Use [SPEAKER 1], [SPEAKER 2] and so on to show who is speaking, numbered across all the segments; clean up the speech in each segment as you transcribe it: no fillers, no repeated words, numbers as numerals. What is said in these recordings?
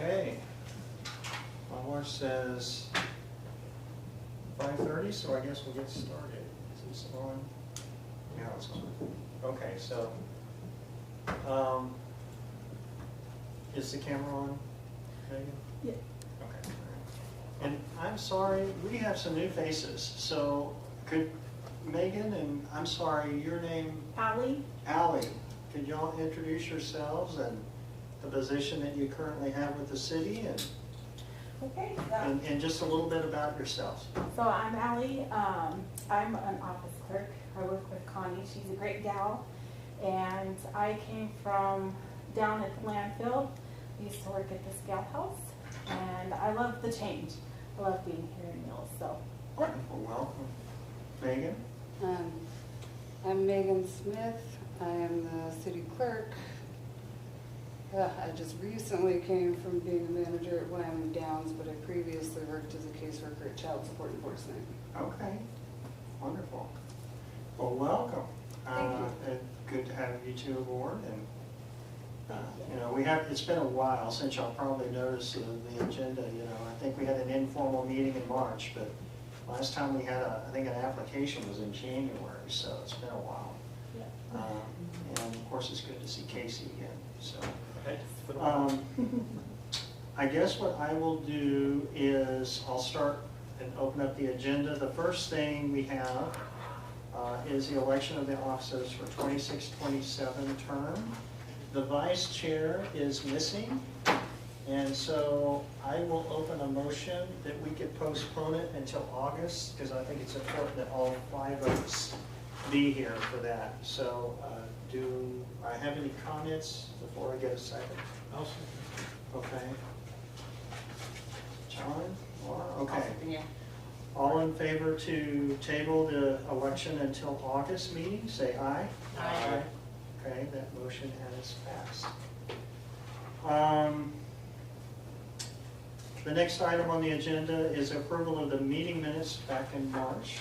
[SPEAKER 1] Okay. My watch says 5:30, so I guess we'll get started. Is this on? Yeah, it's on. Okay, so is the camera on, Megan?
[SPEAKER 2] Yeah.
[SPEAKER 1] Okay. And I'm sorry, we have some new faces. So could Megan and I'm sorry, your name?
[SPEAKER 2] Allie?
[SPEAKER 1] Allie. Could y'all introduce yourselves and the position that you currently have with the city
[SPEAKER 2] Okay,
[SPEAKER 1] and just a little bit about yourselves?
[SPEAKER 2] so I'm Allie. I'm an office clerk. I work with Connie. She's a great gal. And I came from down at the landfill. I used to work at the Scout House. And I love the change. I love being here in Mills. So,
[SPEAKER 1] Wonderful, welcome. Megan?
[SPEAKER 3] I'm Megan Smith. I am the city clerk. I just recently came from being a manager at Wyoming Downs, but I previously worked as a caseworker at Child Support Enforcement.
[SPEAKER 1] Okay, wonderful. Well, welcome.
[SPEAKER 3] Thank you.
[SPEAKER 1] And good to have you two aboard. And you know, it's been a while since y'all probably noticed the agenda. You know, I think we had an informal meeting in March, but last time we had I think an application was in January, so it's been a while.
[SPEAKER 2] yeah.
[SPEAKER 1] And of course, it's good to see Casey again. So,
[SPEAKER 4] Okay.
[SPEAKER 1] I guess what I will do is I'll start and open up the agenda. The first thing we have is the election of the officers for 26-27 term. The vice chair is missing, and so I will open a motion that we could postpone it until August, because I think it's important that all 5 of us be here for that. So do I have any comments before I get a second? Okay. John? Laura? Okay.
[SPEAKER 3] Yeah.
[SPEAKER 1] All in favor to table the election until August meeting, say aye.
[SPEAKER 3] Aye.
[SPEAKER 1] Okay, that motion has passed. The next item on the agenda is approval of the meeting minutes back in March.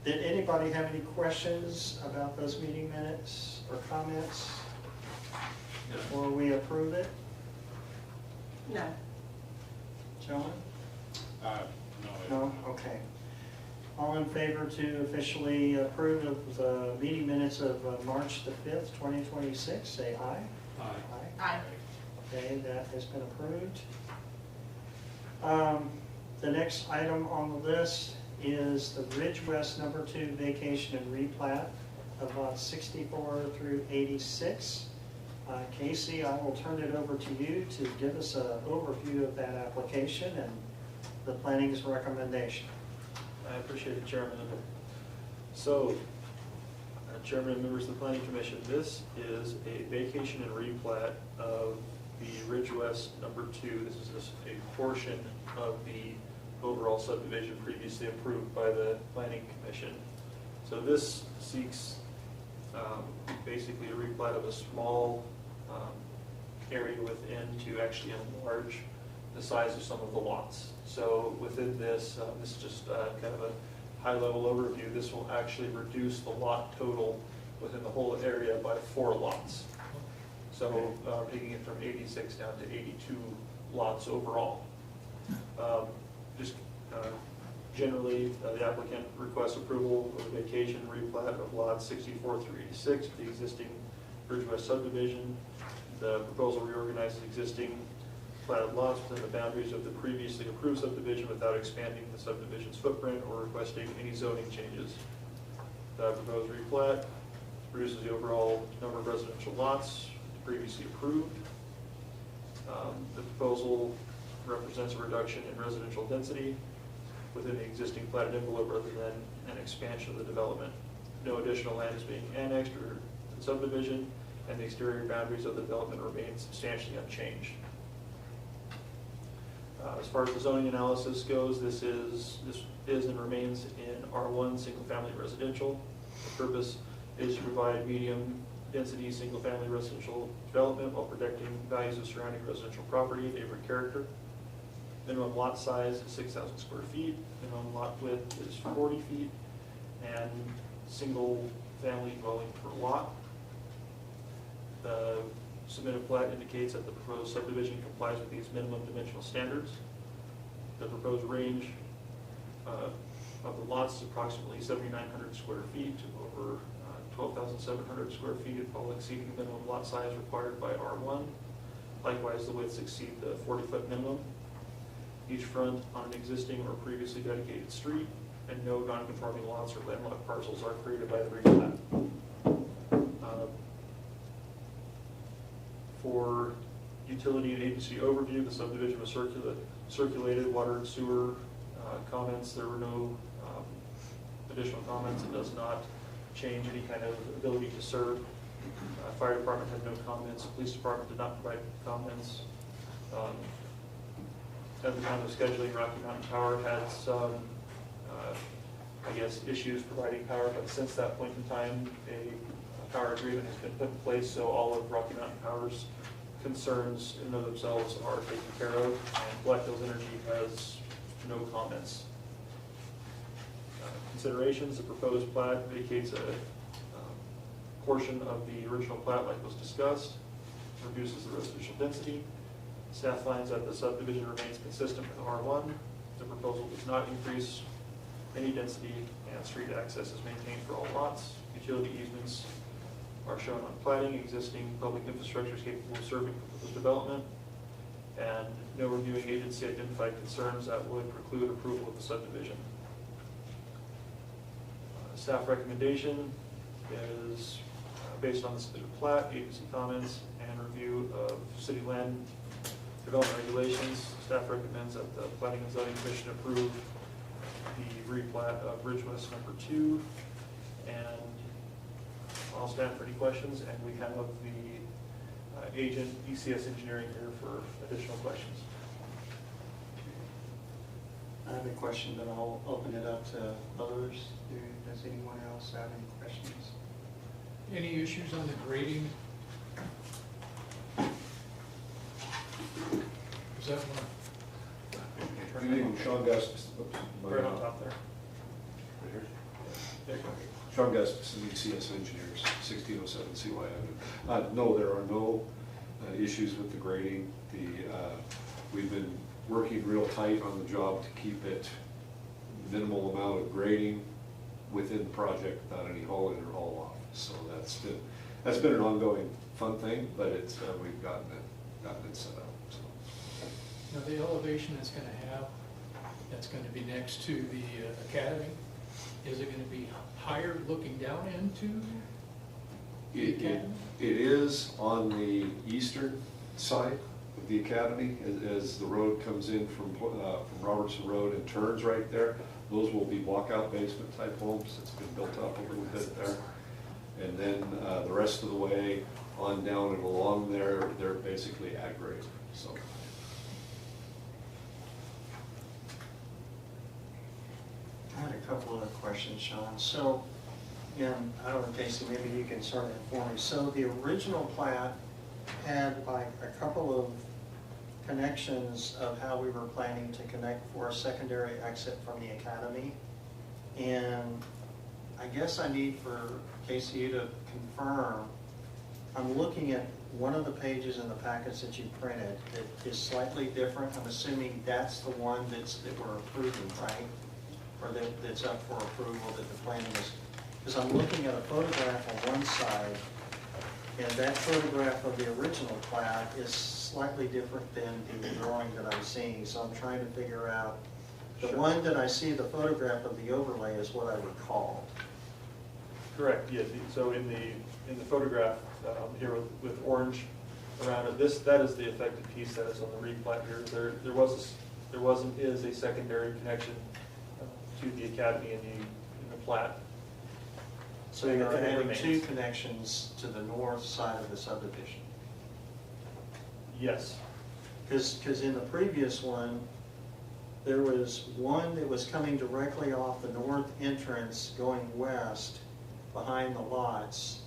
[SPEAKER 1] Did anybody have any questions about those meeting minutes or comments before we approve it?
[SPEAKER 2] No.
[SPEAKER 1] John?
[SPEAKER 4] No.
[SPEAKER 1] No? Okay. All in favor to officially approve of the meeting minutes of March the 5th, 2026, say aye.
[SPEAKER 4] Aye.
[SPEAKER 2] Aye.
[SPEAKER 1] Okay, that has been approved. The next item on the list is the Ridge West number 2 vacation and replat of lots 64 through 86. Casey, I will turn it over to you to give us an overview of that application and the planning's recommendation.
[SPEAKER 4] I appreciate it, Chairman. So, Chairman and members of the Planning Commission, this is a vacation and replat of the Ridge West number 2. This is a portion of the overall subdivision previously approved by the Planning Commission. So this seeks basically a replat of a small area within to actually enlarge the size of some of the lots. So within this, this is just kind of a high-level overview. This will actually reduce the lot total within the whole area by 4 lots. So taking it from 86 down to 82 lots overall. Generally, the applicant requests approval of a vacation replat of lots 64 through 86 of the existing Ridge West subdivision. The proposal reorganizes existing platted lots within the boundaries of the previously approved subdivision without expanding the subdivision's footprint or requesting any zoning changes. The proposed replat reduces the overall number of residential lots previously approved. The proposal represents a reduction in residential density within the existing platted envelope rather than an expansion of the development. No additional land is being annexed or subdivision, and the exterior boundaries of the development remain substantially unchanged. As far as the zoning analysis goes, this is and remains in R1 single-family residential. The purpose is to provide medium-density single-family residential development while protecting values of surrounding residential property and neighborhood character. Minimum lot size is 6,000 square feet. Minimum lot width is 40 feet, and single-family dwelling per lot. The submitted plat indicates that the proposed subdivision complies with these minimum dimensional standards. The proposed range of the lots is approximately 7,900 square feet to over 12,700 square feet, all exceeding the minimum lot size required by R1. Likewise, the widths exceed the 40-foot minimum. Each front on an existing or previously dedicated street, and no non-conforming lots or landlocked parcels are created by the replat. For utility and agency overview, the subdivision was circulated, water and sewer comments. There were no additional comments. It does not change any kind of ability to serve. Fire department had no comments. Police department did not provide comments. At the time of scheduling, Rocky Mountain Power had some, I guess, issues providing power, but since that point in time, a power agreement has been put in place, so all of Rocky Mountain Power's concerns in and of themselves are taken care of, and Black Hills Energy has no comments. Considerations: the proposed plat vacates a portion of the original plat like was discussed, reduces the residential density. Staff finds that the subdivision remains consistent with R1. The proposal does not increase any density, and street access is maintained for all lots. Utility easements are shown on platting. Existing public infrastructure is capable of serving proposed development, and no reviewing agency identified concerns that would preclude approval of the subdivision. Staff recommendation is based on the submitted plat, agency comments, and review of city land development regulations. Staff recommends that the Planning and Zoning Commission approve the replat of Ridge West number 2. And I'll stand for any questions, and we have the agent, ECS Engineering, here for additional questions.
[SPEAKER 1] I have a question, but I'll open it up to others. Does anyone else have any questions?
[SPEAKER 5] Any issues on the grading? Is that one?
[SPEAKER 6] Good evening, Sean Gustis.
[SPEAKER 4] Right on top there.
[SPEAKER 6] Right here?
[SPEAKER 4] There you go.
[SPEAKER 6] Sean Gustis, ECS Engineers, 1607 CY Avenue. No, there are no issues with the grading. We've been working real tight on the job to keep it minimal amount of grading within the project, without any haul in or haul off. So that's been an ongoing fun thing, but it's we've gotten it set up. So.
[SPEAKER 5] Now, the elevation it's going to have, that's going to be next to the academy, is it going to be higher looking down into the academy?
[SPEAKER 6] It is on the eastern side of the academy as the road comes in from Robertson Road and turns right there. Those will be walkout basement type homes. It's been built up a little bit there. And then the rest of the way on down and along there, they're basically ag grade. So.
[SPEAKER 1] I had a couple other questions, Sean. So, and I don't know, Casey, maybe you can sort of inform me. So the original plat had like a couple of connections of how we were planning to connect for a secondary exit from the academy. And I guess I need for Casey you to confirm. I'm looking at one of the pages in the packets that you printed that is slightly different. I'm assuming that's the one that we're approving, right? Or that's up for approval that the planning is, because I'm looking at a photograph on one side, and that photograph of the original plat is slightly different than the drawing that I'm seeing. So I'm trying to figure out, the
[SPEAKER 4] Sure.
[SPEAKER 1] one that I see, the photograph of the overlay is what I recalled.
[SPEAKER 4] Correct. Yeah. So in the photograph here with orange around it, that is the affected piece that is on the replat here. There is a secondary connection to the academy in the plat.
[SPEAKER 1] So you're
[SPEAKER 4] And it
[SPEAKER 1] adding
[SPEAKER 4] remains.
[SPEAKER 1] 2 connections to the north side of the subdivision.
[SPEAKER 4] Yes.
[SPEAKER 1] Because in the previous one, there was one that was coming directly off the north entrance going west behind the lots.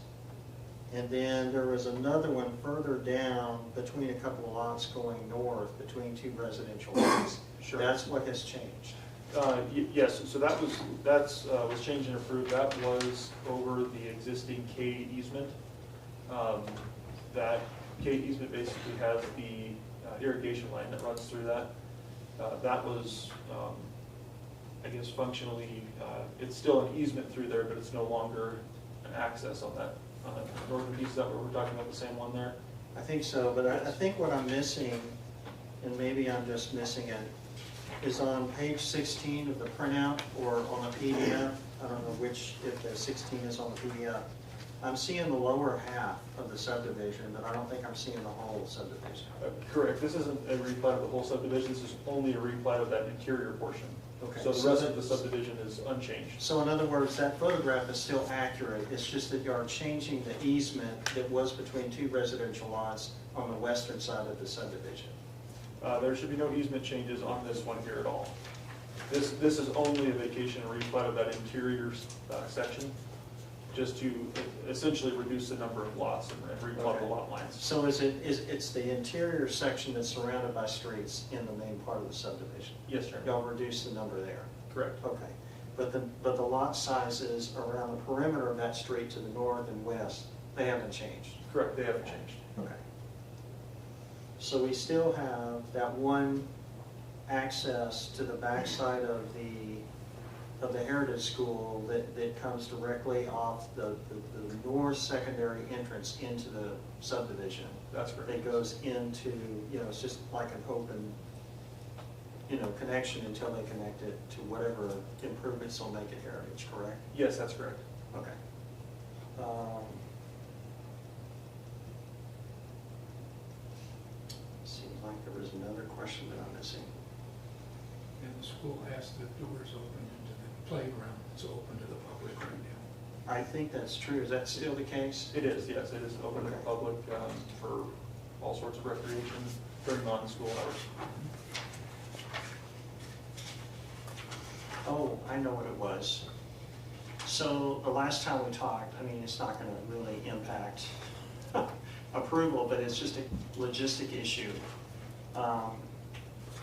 [SPEAKER 1] And then there was another one further down between a couple of lots going north between 2 residential lots.
[SPEAKER 4] Sure.
[SPEAKER 1] That's what has changed.
[SPEAKER 4] Yes, so that was changed and approved. That was over the existing K easement. That K easement basically has the irrigation line that runs through that. That was, I guess functionally, it's still an easement through there, but it's no longer an access on that northern piece. Is that what we're talking about, the same one there?
[SPEAKER 1] I think so, but I think what I'm missing, and maybe I'm just missing it, is on page 16 of the printout or on the PDF. I don't know which, if the 16 is on the PDF. I'm seeing the lower half of the subdivision, but I don't think I'm seeing the whole subdivision.
[SPEAKER 4] Correct. This isn't a replat of the whole subdivision. This is only a replat of that interior portion.
[SPEAKER 1] Okay.
[SPEAKER 4] So the rest of the subdivision is unchanged.
[SPEAKER 1] So in other words, that photograph is still accurate. It's just that you are changing the easement that was between two residential lots on the western side of the subdivision.
[SPEAKER 4] There should be no easement changes on this one here at all. This is only a vacation and replat of that interior section, just to essentially reduce the number of lots and replot the lot lines.
[SPEAKER 1] So it's the interior section that's surrounded by streets in the main part of the subdivision?
[SPEAKER 4] Yes, sir.
[SPEAKER 1] Y'all reduce the number there?
[SPEAKER 4] Correct.
[SPEAKER 1] Okay. But the lot sizes around the perimeter of that street to the north and west, they haven't changed?
[SPEAKER 4] Correct, they haven't changed.
[SPEAKER 1] Okay. So we still have that one access to the backside of the Heritage School that comes directly off the north secondary entrance into the subdivision.
[SPEAKER 4] That's correct.
[SPEAKER 1] That goes into, it's just like an open, connection until they connect it to whatever improvements will make it Heritage, correct?
[SPEAKER 4] Yes, that's correct.
[SPEAKER 1] Okay. Seems like there was another question that I'm missing.
[SPEAKER 5] And the school has the doors open into the playground. It's open to the public right now.
[SPEAKER 1] I think that's true. Is that still the case?
[SPEAKER 4] It is, yes, it is open to the
[SPEAKER 1] Okay.
[SPEAKER 4] public for all sorts of recreation during non-school hours.
[SPEAKER 1] Oh, I know what it was. So the last time we talked, it's not going to really impact approval, but it's just a logistic issue.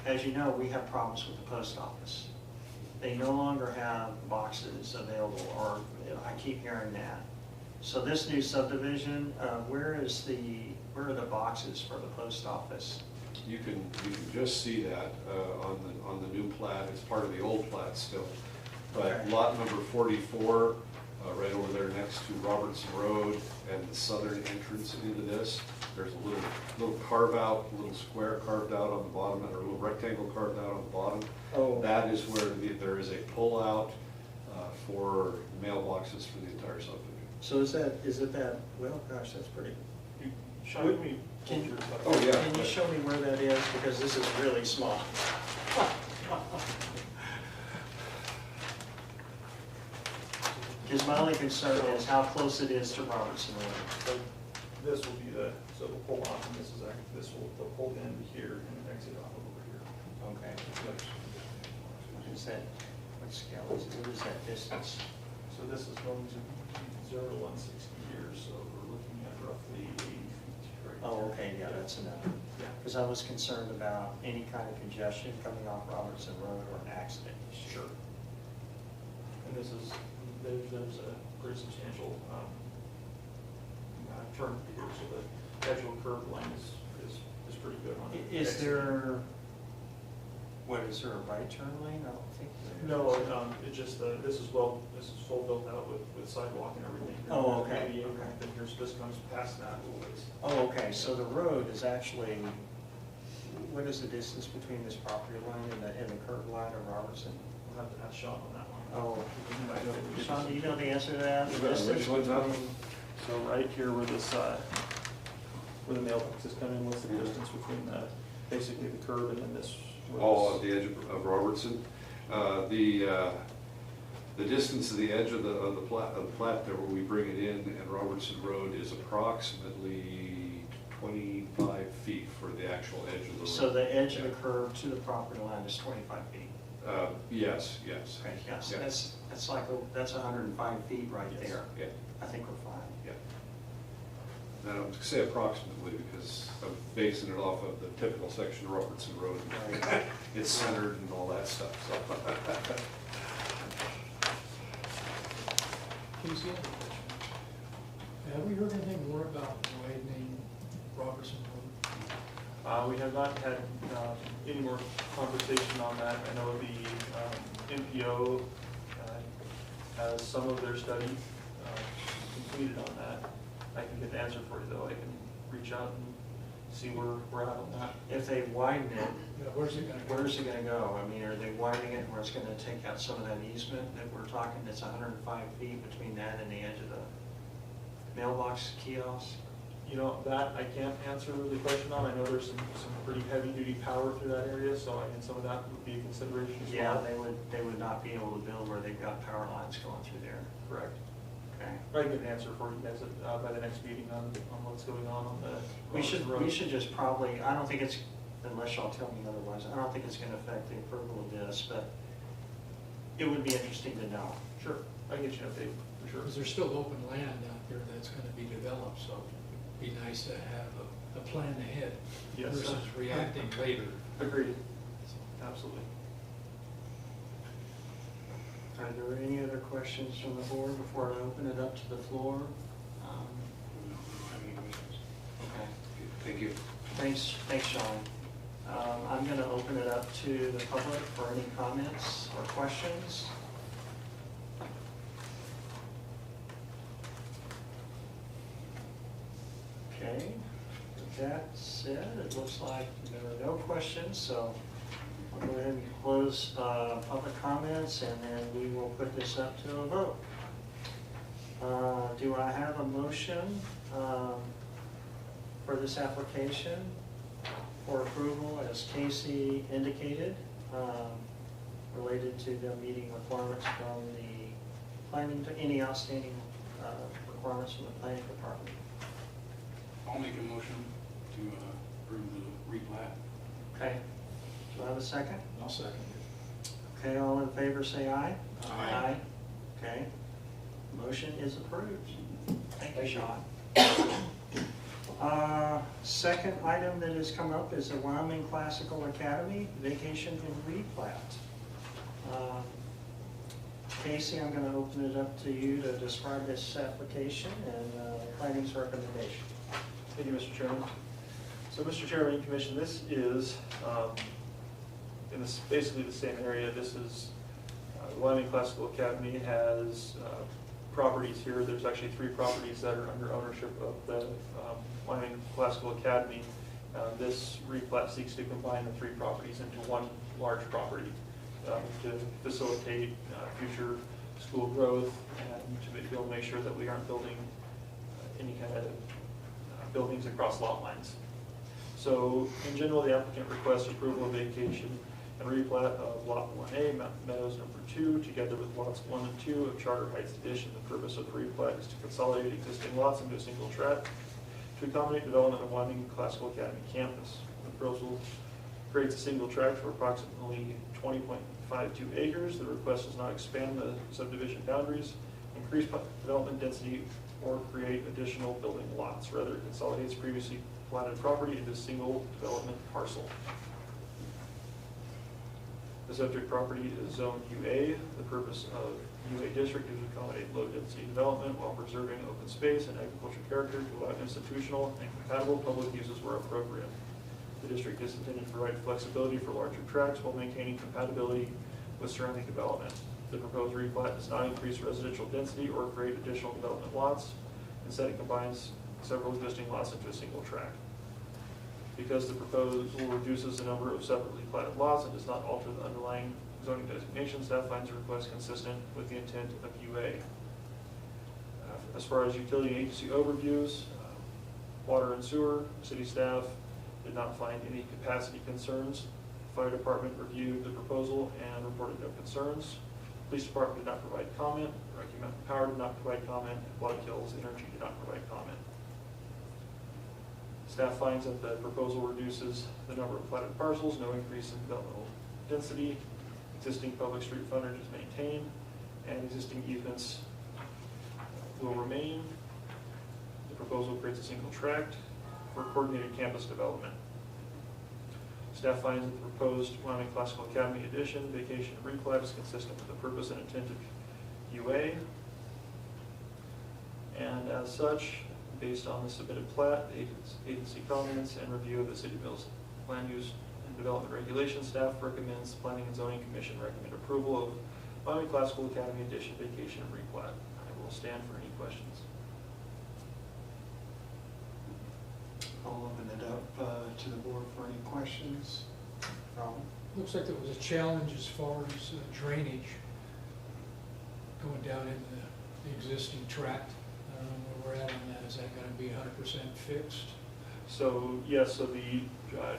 [SPEAKER 1] As you know, we have problems with the post office. They no longer have boxes available, or I keep hearing that. So this new subdivision, where are the boxes for the post office?
[SPEAKER 6] You can just see that on the new plat. It's part of the old plat still. But
[SPEAKER 1] Okay.
[SPEAKER 6] lot number 44, right over there next to Robertson Road and the southern entrance into this, there's a little carve out, a little square carved out on the bottom, or a little rectangle carved out on the bottom.
[SPEAKER 1] Oh.
[SPEAKER 6] That is where there is a pull-out for mailboxes for the entire subdivision.
[SPEAKER 1] So is it that, well, gosh, that's pretty.
[SPEAKER 4] Sean, can we hold your
[SPEAKER 6] Oh, yeah.
[SPEAKER 1] Can you show me where that is? Because this is really small. Because my only concern is how close it is to Robertson Road.
[SPEAKER 4] So this will be so we'll pull off, and this will pull in here and exit off over here.
[SPEAKER 1] Okay. What is that, what scale is it? What is that distance?
[SPEAKER 4] So this is going to be 0 to 160 here, so we're looking at roughly 80 feet right there.
[SPEAKER 1] Oh, okay, yeah, that's enough.
[SPEAKER 4] Yeah.
[SPEAKER 1] Because I was concerned about any kind of congestion coming off Robertson Road or an accident.
[SPEAKER 4] Sure. And this is, there's a pretty substantial turn here, so the actual curve line is pretty good on it.
[SPEAKER 1] Is there, is there a right turn lane? I don't think there is.
[SPEAKER 4] No, it just, this is full built out with sidewalk and everything.
[SPEAKER 1] Oh, okay,
[SPEAKER 4] Maybe
[SPEAKER 1] okay.
[SPEAKER 4] then here, so this comes past that a little ways.
[SPEAKER 1] Oh, okay, so the road is actually, what is the distance between this property line and the curb line of Robertson?
[SPEAKER 4] We'll have to ask Sean on that one.
[SPEAKER 1] Oh, Sean, do you know the answer to that? The
[SPEAKER 6] Which
[SPEAKER 1] distance
[SPEAKER 6] one's that?
[SPEAKER 1] between-
[SPEAKER 4] So right here where this, where the mailboxes come in, what's the distance between basically the curb and then this?
[SPEAKER 6] All at the edge of Robertson. The distance to the edge of the plat there where we bring it in and Robertson Road is approximately 25 feet for the actual edge of the road.
[SPEAKER 1] So the edge of the curb to the property line is 25 feet?
[SPEAKER 6] Yes.
[SPEAKER 1] Okay, yes,
[SPEAKER 6] Yeah.
[SPEAKER 1] that's 105 feet right
[SPEAKER 6] Yes.
[SPEAKER 1] there.
[SPEAKER 6] Yeah,
[SPEAKER 1] I think we're fine.
[SPEAKER 6] yeah. And I'm going to say approximately because I'm basing it off of the typical section of Robertson Road.
[SPEAKER 1] Right.
[SPEAKER 6] It's centered and all that stuff, so.
[SPEAKER 5] Casey, have we heard anything more about widening Robertson
[SPEAKER 4] We have not had any more conversation on that. I know the MPO has some of their study completed on that. I can get an answer for you though. I can reach out and see where we're at on that.
[SPEAKER 1] If they widen it,
[SPEAKER 5] Yeah, where's it gonna go?
[SPEAKER 1] where's it gonna go? I mean, are they widening it where it's gonna take out some of that easement that we're talking, that's 105 feet between that and the edge of the mailbox kiosk?
[SPEAKER 4] You know, that I can't answer the question on. I know there's some pretty heavy duty power through that area, so I mean, some of that would be a consideration as
[SPEAKER 1] Yeah,
[SPEAKER 4] well.
[SPEAKER 1] they would not be able to build where they've got power lines going through there.
[SPEAKER 4] Correct.
[SPEAKER 1] Okay.
[SPEAKER 4] I can get an answer for you guys by the next meeting on what's going on the.
[SPEAKER 1] We
[SPEAKER 4] road.
[SPEAKER 1] should just probably, I don't think it's, unless y'all tell me otherwise, I don't think it's gonna affect the approval of this, but it would be interesting to know.
[SPEAKER 4] Sure, I can get you an update, for sure.
[SPEAKER 5] Because there's still open land out there that's gonna be developed, so it'd be nice to have a plan ahead
[SPEAKER 4] Yes.
[SPEAKER 5] versus reacting later.
[SPEAKER 4] Agreed, absolutely.
[SPEAKER 1] Are there any other questions from the board before I open it up to the floor? Okay.
[SPEAKER 6] Thank you.
[SPEAKER 1] Thanks, Sean. I'm going to open it up to the public for any comments or questions. Okay, with that said, it looks like there are no questions, so I'll go ahead and close public comments, and then we will put this up to a vote. Do I have a motion for this application for approval, as Casey indicated, related to them meeting requirements from the planning, to any outstanding requirements from the planning department?
[SPEAKER 7] I'll make a motion to approve the replat.
[SPEAKER 1] Okay, do I have a second?
[SPEAKER 5] I'll second it.
[SPEAKER 1] Okay, all in favor say aye.
[SPEAKER 7] Aye.
[SPEAKER 1] Okay, motion is approved. Thank you, Sean. Second item that has come up is the Wyoming Classical Academy Vacation and Replat. Casey, I'm going to open it up to you to describe this application and planning's recommendation.
[SPEAKER 4] Thank you, Mr. Chairman. So, Mr. Chairman and Commission, this is in this basically the same area. This is Wyoming Classical Academy has properties here. There's actually 3 properties that are under ownership of the Wyoming Classical Academy. This replat seeks to combine the 3 properties into one large property to facilitate future school growth and to be able to make sure that we aren't building any kind of buildings across lot lines. So in general, the applicant requests approval of vacation and replat of Lot 1A, Mountain Meadows number 2, together with lots 1 and 2 of Charter Heights Addition. The purpose of the replat is to consolidate existing lots into a single tract to accommodate development of Wyoming Classical Academy campus. The proposal creates a single tract for approximately 20.52 acres. The request does not expand the subdivision boundaries, increase development density, or create additional building lots. Rather, it consolidates previously platted property into a single development parcel. The subject property is Zone UA. The purpose of UA district is to accommodate low-density development while preserving open space and agricultural character to allow institutional and compatible public uses where appropriate. The district is intended to provide flexibility for larger tracts while maintaining compatibility with surrounding development. The proposed replat does not increase residential density or create additional development lots. Instead, it combines several existing lots into a single tract. Because the proposal reduces the number of separately platted lots and does not alter the underlying zoning designation, staff finds the request consistent with the intent of UA. As far as utility agency overviews, water and sewer, city staff did not find any capacity concerns. Fire department reviewed the proposal and reported no concerns. Police department did not provide comment. Rocky Mountain Power did not provide comment. And Black Hills Energy did not provide comment. Staff finds that the proposal reduces the number of platted parcels, no increase in developmental density, existing public street frontage is maintained, and existing easements will remain. The proposal creates a single tract for coordinated campus development. Staff finds that the proposed Wyoming Classical Academy addition, vacation, and replat is consistent with the purpose and intent of UA. And as such, Based on the submitted plat, agency comments, and review of the City of Mills Land Use and Development Regulations, staff recommends the Planning and Zoning Commission recommend approval of Wyoming Classical Academy Edition vacation and replat. I will stand for any questions.
[SPEAKER 1] I'll open it up to the board for any questions.
[SPEAKER 5] Looks like there was a challenge as far as drainage going down in the existing tract. I don't know where we're at on that. Is that gonna be 100% fixed?
[SPEAKER 4] So, yes, so the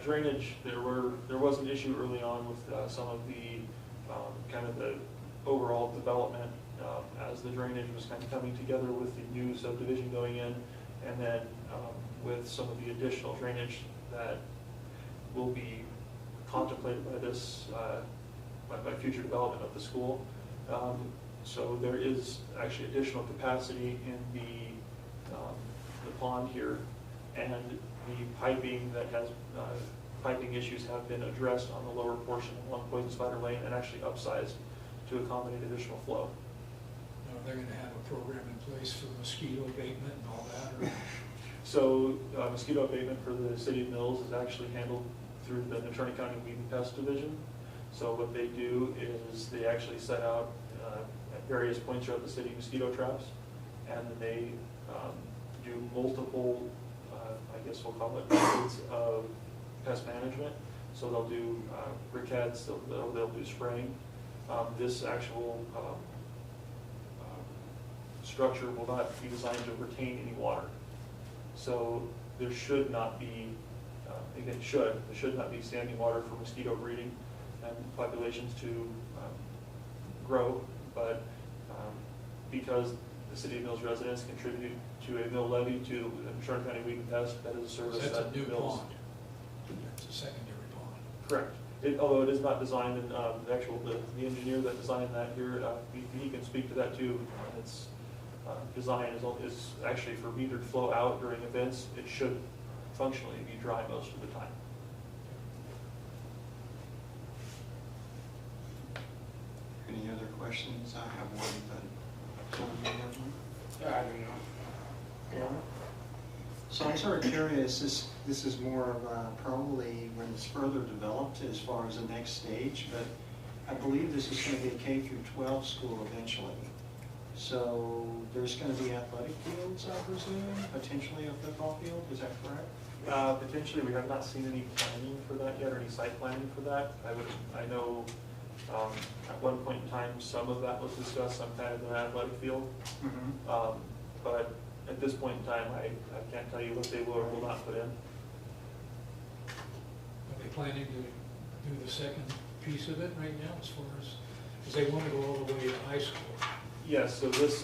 [SPEAKER 4] drainage, there was an issue early on with some of the, kind of the overall development as the drainage was kind of coming together with the new subdivision going in, and then with some of the additional drainage that will be contemplated by this, by future development of the school. So there is actually additional capacity in the pond here, and the piping that has, piping issues have been addressed on the lower portion along Poison Spider Lane and actually upsized to accommodate additional flow.
[SPEAKER 5] Now, they're gonna have a program in place for mosquito abatement and all that, or?
[SPEAKER 4] So mosquito abatement for the City of Mills is actually handled through the Ventura County Weed and Pest Division. So what they do is they actually set out at various points throughout the city mosquito traps, and then they do multiple, I guess we'll call it methods of pest management. So they'll do briquettes, they'll do spraying. This actual structure will not be designed to retain any water. So there should not be, again, there should not be standing water for mosquito breeding and populations to grow, but because the City of Mills residents contributed to a mill levy to the Charlotte County Weed and Pest, that is a service
[SPEAKER 5] That's
[SPEAKER 4] that
[SPEAKER 5] a new
[SPEAKER 4] Mills.
[SPEAKER 5] pond. That's a secondary pond.
[SPEAKER 4] Correct. Although it is not designed, and the engineer that designed that here, he can speak to that too. Its design is actually for metered flow out during events. It should functionally be dry most of the time.
[SPEAKER 1] Any other questions? I have one, but some of you have one?
[SPEAKER 7] Yeah, I don't know.
[SPEAKER 1] Yeah. So I'm sort of curious, this is more of probably when it's further developed as far as the next stage, but I believe this is going to be a K through 12 school eventually. So there's going to be athletic fields, I presume, potentially a football field, is that correct?
[SPEAKER 4] Potentially, we have not seen any planning for that yet, or any site planning for that. I know at one point in time, some of that was discussed, some kind of an athletic field.
[SPEAKER 1] Mm-hmm.
[SPEAKER 4] But at this point in time, I can't tell you what they will or will not put in.
[SPEAKER 5] Are they planning to do the second piece of it right now as far as, because they want to go all the way to high school?
[SPEAKER 4] Yes, so this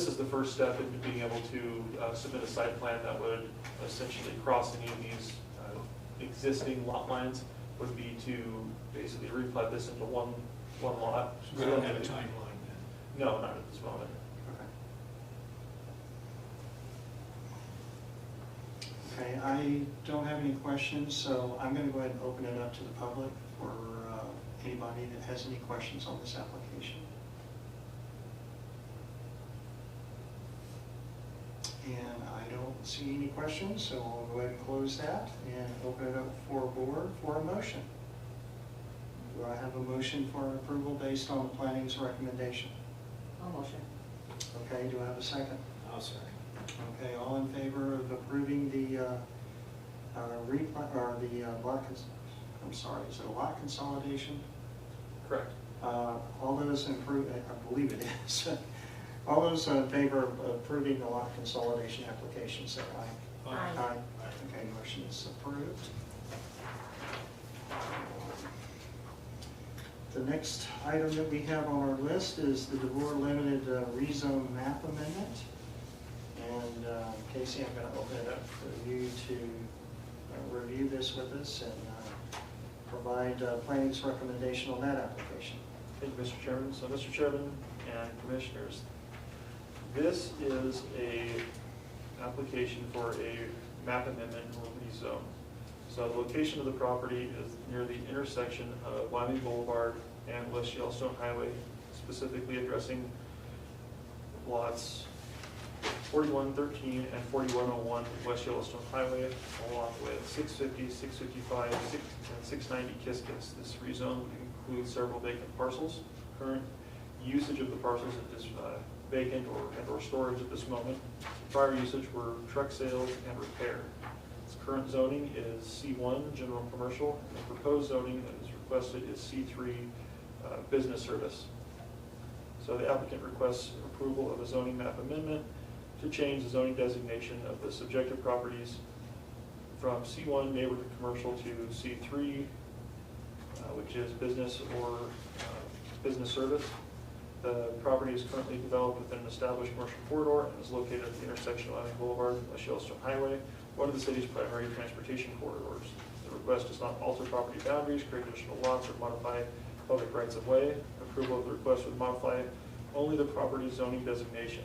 [SPEAKER 4] is the first step into being able to submit a site plan that would essentially cross any of these existing lot lines, would be to basically replat this into one lot.
[SPEAKER 5] So we don't have a timeline then?
[SPEAKER 4] No, not at this moment.
[SPEAKER 1] Okay, I don't have any questions, so I'm going to go ahead and open it up to the public for anybody that has any questions on this application. And I don't see any questions, so I'll go ahead and close that and open it up for a board for a motion. Do I have a motion for approval based on the planning's recommendation?
[SPEAKER 8] I'll motion.
[SPEAKER 1] Okay, do I have a second?
[SPEAKER 5] I'll second.
[SPEAKER 1] Okay, all in favor of approving the replat, or the lot, I'm sorry, is it a lot consolidation?
[SPEAKER 4] Correct.
[SPEAKER 1] All those improve, I believe it is. All those in favor of approving the lot consolidation application, say aye.
[SPEAKER 8] Aye.
[SPEAKER 1] Aye. Okay, motion is approved. The next item that we have on our list is the DeVore Limited rezone map amendment. And Casey, I'm going to open it up for you to review this with us and provide planning's recommendation on that application.
[SPEAKER 4] Thank you, Mr. Chairman. So, Mr. Chairman and Commissioners, this is a application for a map amendment or rezone. So the location of the property is near the intersection of Wyoming Boulevard and West Yellowstone Highway, specifically addressing lots 4113 and 4101 West Yellowstone Highway, along with 650, 655, and 690 Kiskis. This rezone would include several vacant parcels. Current usage of the parcels is vacant or storage at this moment. Prior usage were truck sales and repair. Its current zoning is C1, general commercial, and the proposed zoning that is requested is C3, business service. So the applicant requests approval of a zoning map amendment to change the zoning designation of the subjective properties from C1 neighborhood commercial to C3, which is business or business service. The property is currently developed within an established commercial corridor and is located at the intersection of Island Boulevard and West Yellowstone Highway, one of the city's primary transportation corridors. The request does not alter property boundaries, create additional lots, or modify public rights of way. Approval of the request would modify only the property zoning designation.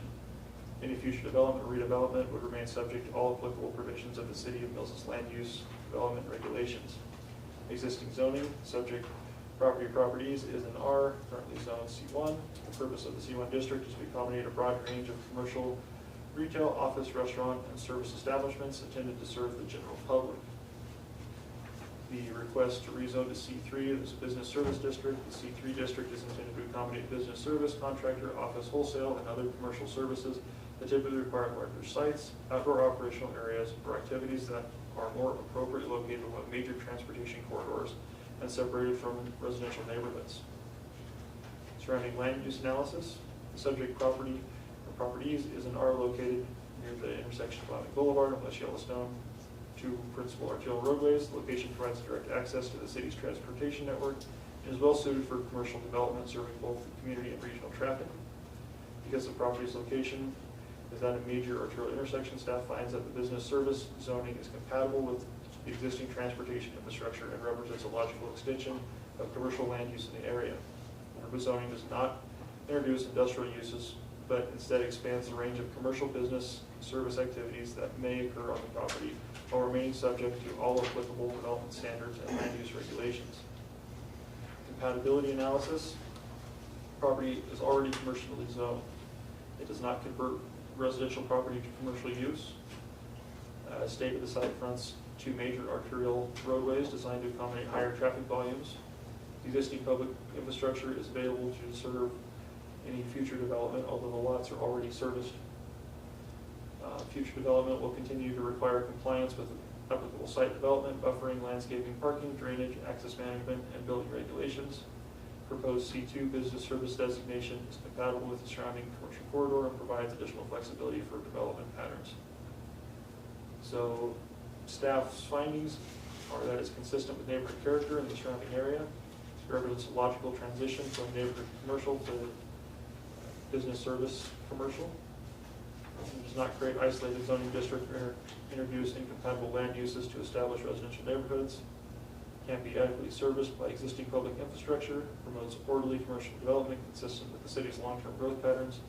[SPEAKER 4] Any future development or redevelopment would remain subject to all applicable provisions of the City of Mills' land use development regulations. Existing zoning, subject properties is an R, currently zoned C1. The purpose of the C1 district is to accommodate a broad range of commercial, retail, office, restaurant, and service establishments intended to serve the general public. The request to rezone to C3 is a business service district. The C3 district is intended to accommodate business service, contractor, office, wholesale, and other commercial services that typically require larger sites, outdoor operational areas, or activities that are more appropriately located along major transportation corridors and separated from residential neighborhoods. Surrounding land use analysis, the subject property or properties is an R located near the intersection of Island Boulevard and West Yellowstone, two principal arterial roadways. The location provides direct access to the city's transportation network and is well suited for commercial development serving both the community and regional traffic. Because the property's location is at a major arterial intersection, staff finds that the business service zoning is compatible with the existing transportation infrastructure and represents a logical extension of commercial land use in the area. Urban zoning does not introduce industrial uses, but instead expands the range of commercial business service activities that may occur on the property while remaining subject to all applicable development standards and land use regulations. Compatibility analysis. Property is already commercially zoned. It does not convert residential property to commercial use. State of the site fronts two major arterial roadways designed to accommodate higher traffic volumes. Existing public infrastructure is available to serve any future development, although the lots are already serviced. Future development will continue to require compliance with applicable site development, buffering, landscaping, parking, drainage, access management, and building regulations. Proposed C2 business service designation is compatible with the surrounding commercial corridor and provides additional flexibility for development patterns. So staff's findings are that it's consistent with neighborhood character in the surrounding area. It represents a logical transition from neighborhood commercial to business service commercial. It does not create isolated zoning district or introduce incompatible land uses to establish residential neighborhoods. Can be adequately serviced by existing public infrastructure, promotes orderly commercial development consistent with the city's long-term growth patterns,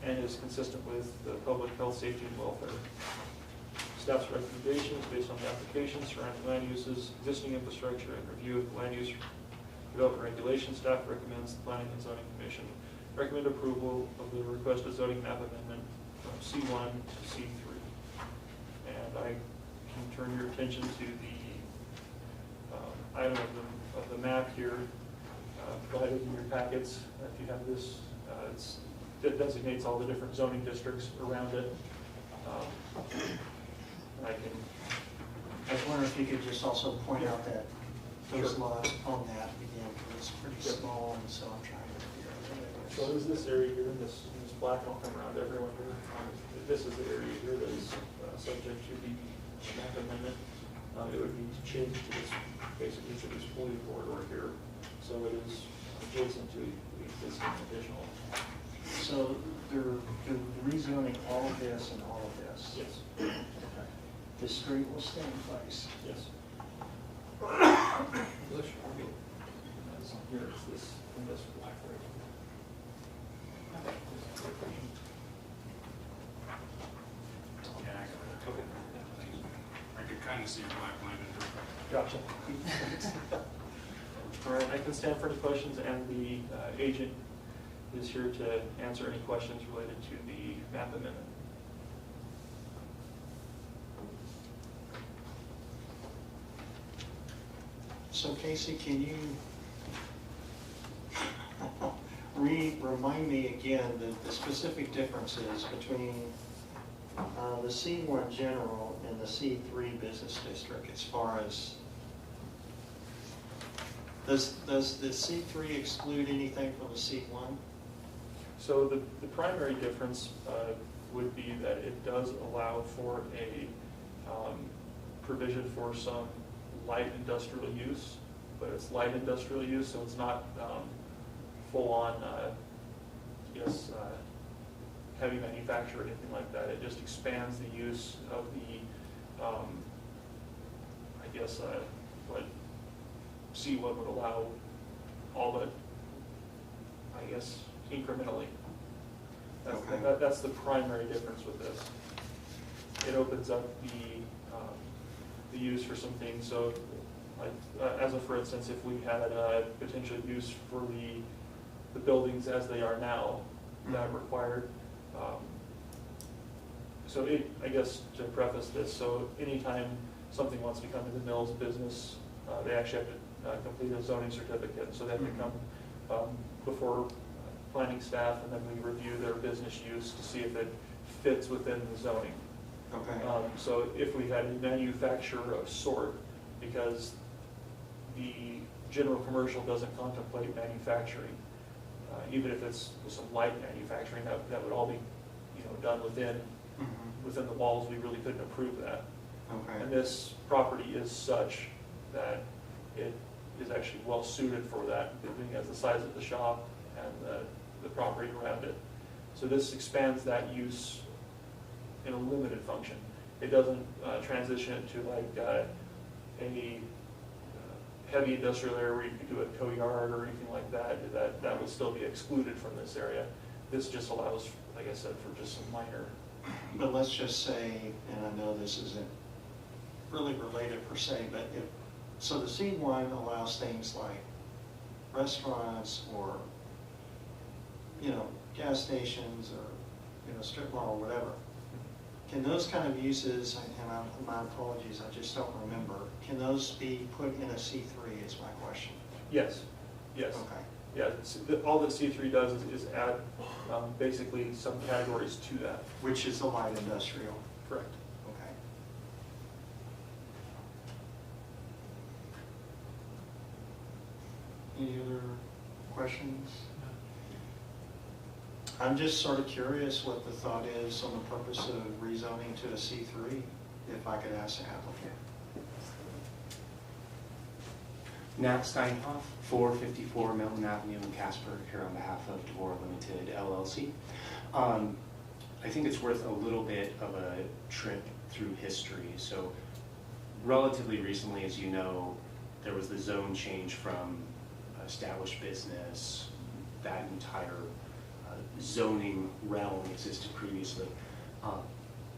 [SPEAKER 4] and is consistent with the public health, safety, and welfare. Staff's recommendations based on the application, surrounding land uses, existing infrastructure, and review of the land use development regulations, staff recommends the Planning and Zoning Commission recommend approval of the requested zoning map amendment from C1 to C3. And I can turn your attention to the item of the map here provided in your packets. If you have this, it designates all the different zoning districts around it. I
[SPEAKER 1] was wondering if you could just also point out that those
[SPEAKER 4] Sure.
[SPEAKER 1] lots on that again, it's pretty small, and so I'm trying to figure out what it is.
[SPEAKER 4] So there's this area here, in this black, I'll come around to everyone here. This is the area here that is subject to the map amendment. It would be changed to this, basically to this polluted corridor here. So it is adjacent to the existing additional.
[SPEAKER 1] So they're rezoning all of this and all of this?
[SPEAKER 4] Yes.
[SPEAKER 1] Okay. The street will stay in place?
[SPEAKER 4] Yes.
[SPEAKER 5] Bless you.
[SPEAKER 4] That's here, it's this, in this black right
[SPEAKER 7] Yeah, I got it.
[SPEAKER 4] Okay.
[SPEAKER 7] I could kind of see your black line in there.
[SPEAKER 4] Gotcha. All right, I can stand for any questions, and the agent is here to answer any questions related to the map amendment.
[SPEAKER 1] So Casey, can you remind me again the specific differences between the C1 general and the C3 business district as far as, does the C3 exclude anything from the C1?
[SPEAKER 4] So the primary difference would be that it does allow for a provision for some light industrial use, but it's light industrial use, so it's not full-on, heavy manufacture or anything like that. It just expands the use of the, what C1 would allow, all but, incrementally. That's the primary difference with this. It opens up the use for some things. So, like as a for instance, if we had potential use for the buildings as they are now, that required. So I guess to preface this, so anytime something wants to come into the Mills business, they actually have to complete a zoning certificate. So they have to come before planning staff, and then we review their business use to see if it fits within the zoning.
[SPEAKER 1] Okay.
[SPEAKER 4] So if we had a manufacturer of sort, because the general commercial doesn't contemplate manufacturing, even if it's some light manufacturing, that would all be, done within the walls. We really couldn't approve that.
[SPEAKER 1] Okay.
[SPEAKER 4] And this property is such that it is actually well suited for that, being as the size of the shop and the property around it. So this expands that use in a limited function. It doesn't transition it to like a heavy industrial area where you could do a tow yard or anything like that. That would still be excluded from this area. This just allows, like I said, for just some minor.
[SPEAKER 1] But let's just say, and I know this isn't really related per se, but so the C1 allows things like restaurants or, gas stations or, strip mall or whatever. Can those kind of uses, and my apologies, I just don't remember, can those be put in a C3 is my question?
[SPEAKER 4] Yes. Yes.
[SPEAKER 1] Okay.
[SPEAKER 4] Yeah, all that C3 does is add basically some categories to that.
[SPEAKER 1] Which is the light industrial.
[SPEAKER 4] Correct.
[SPEAKER 1] Okay. Any other questions? I'm just sort of curious what the thought is on the purpose of rezoning to a C3, if I could ask the applicant.
[SPEAKER 8] Nat Steinhoff, 454 Milton Avenue in Casper, here on behalf of DeVore Limited LLC. I think it's worth a little bit of a trip through history. So relatively recently, as you know, there was the zone change from established business. That entire zoning realm existed previously.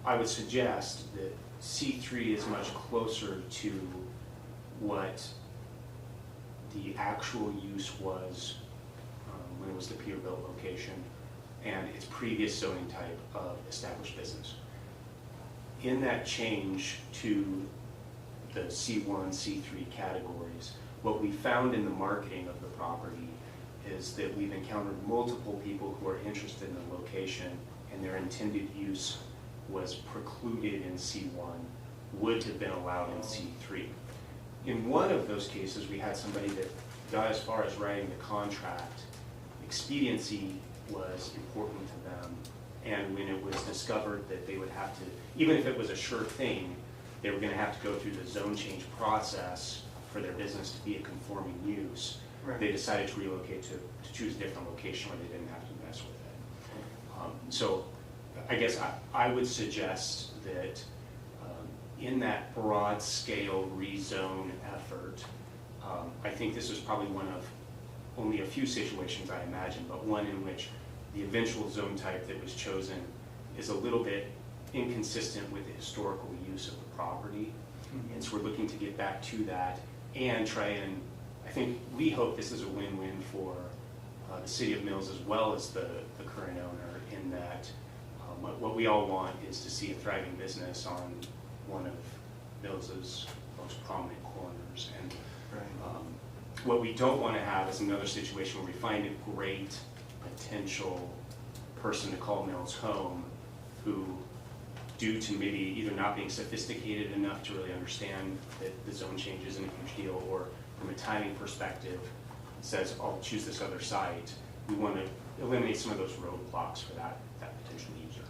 [SPEAKER 8] I would suggest that C3 is much closer to what the actual use was when it was the Peterbilt location and its previous zoning type of established business. In that change to the C1, C3 categories, what we found in the marketing of the property is that we've encountered multiple people who are interested in the location and their intended use was precluded in C1, would have been allowed in C3. In one of those cases, we had somebody that got as far as writing the contract. Expediency was important to them, and when it was discovered that they would have to, even if it was a sure thing, they were going to have to go through the zone change process for their business to be a conforming use.
[SPEAKER 1] Right.
[SPEAKER 8] They decided to relocate to choose a different location where they didn't have to mess with it. So I guess I would suggest that in that broad scale rezone effort, I think this is probably one of only a few situations I imagine, but one in which the eventual zone type that was chosen is a little bit inconsistent with the historical use of the property. And so we're looking to get back to that and try and, I think we hope this is a win-win for the City of Mills as well as the current owner, in that what we all want is to see a thriving business on one of Mills's most prominent corners. And
[SPEAKER 1] Right.
[SPEAKER 8] What we don't want to have is another situation where we find a great potential person to call Mills home who, due to maybe either not being sophisticated enough to really understand that the zone change isn't a huge deal, or from a timing perspective says, I'll choose this other site. We want to eliminate some of those roadblocks for that potential user.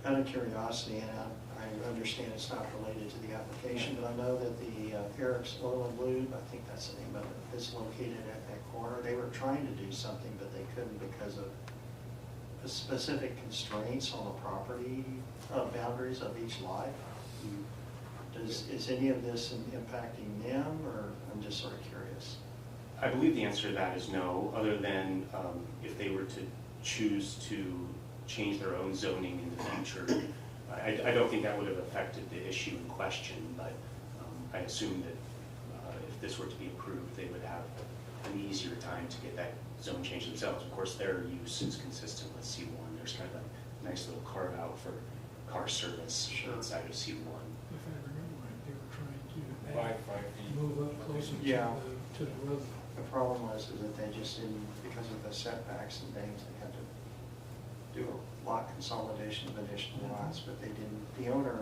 [SPEAKER 1] Out of curiosity, and I understand it's not related to the application, but I know that the Eric's Oil and Lube, I think that's the name of it, is located at that corner. They were trying to do something, but they couldn't because of the specific constraints on the property boundaries of each lot. Is any of this impacting them, or I'm just sort of curious?
[SPEAKER 8] I believe the answer to that is no, other than if they were to choose to change their own zoning in the future. I don't think that would have affected the issue in question, but I assume that if this were to be approved, they would have an easier time to get that zone change themselves. Of course, their use is consistent with C1. There's kind of a nice little carve out for car service inside of C1.
[SPEAKER 5] If I remember right, they were trying to
[SPEAKER 7] Five feet.
[SPEAKER 5] move up closer
[SPEAKER 1] Yeah.
[SPEAKER 5] to the road.
[SPEAKER 1] The problem was is that they just didn't, because of the setbacks and things, they had to do a lot consolidation of additional lots, but they didn't, the owner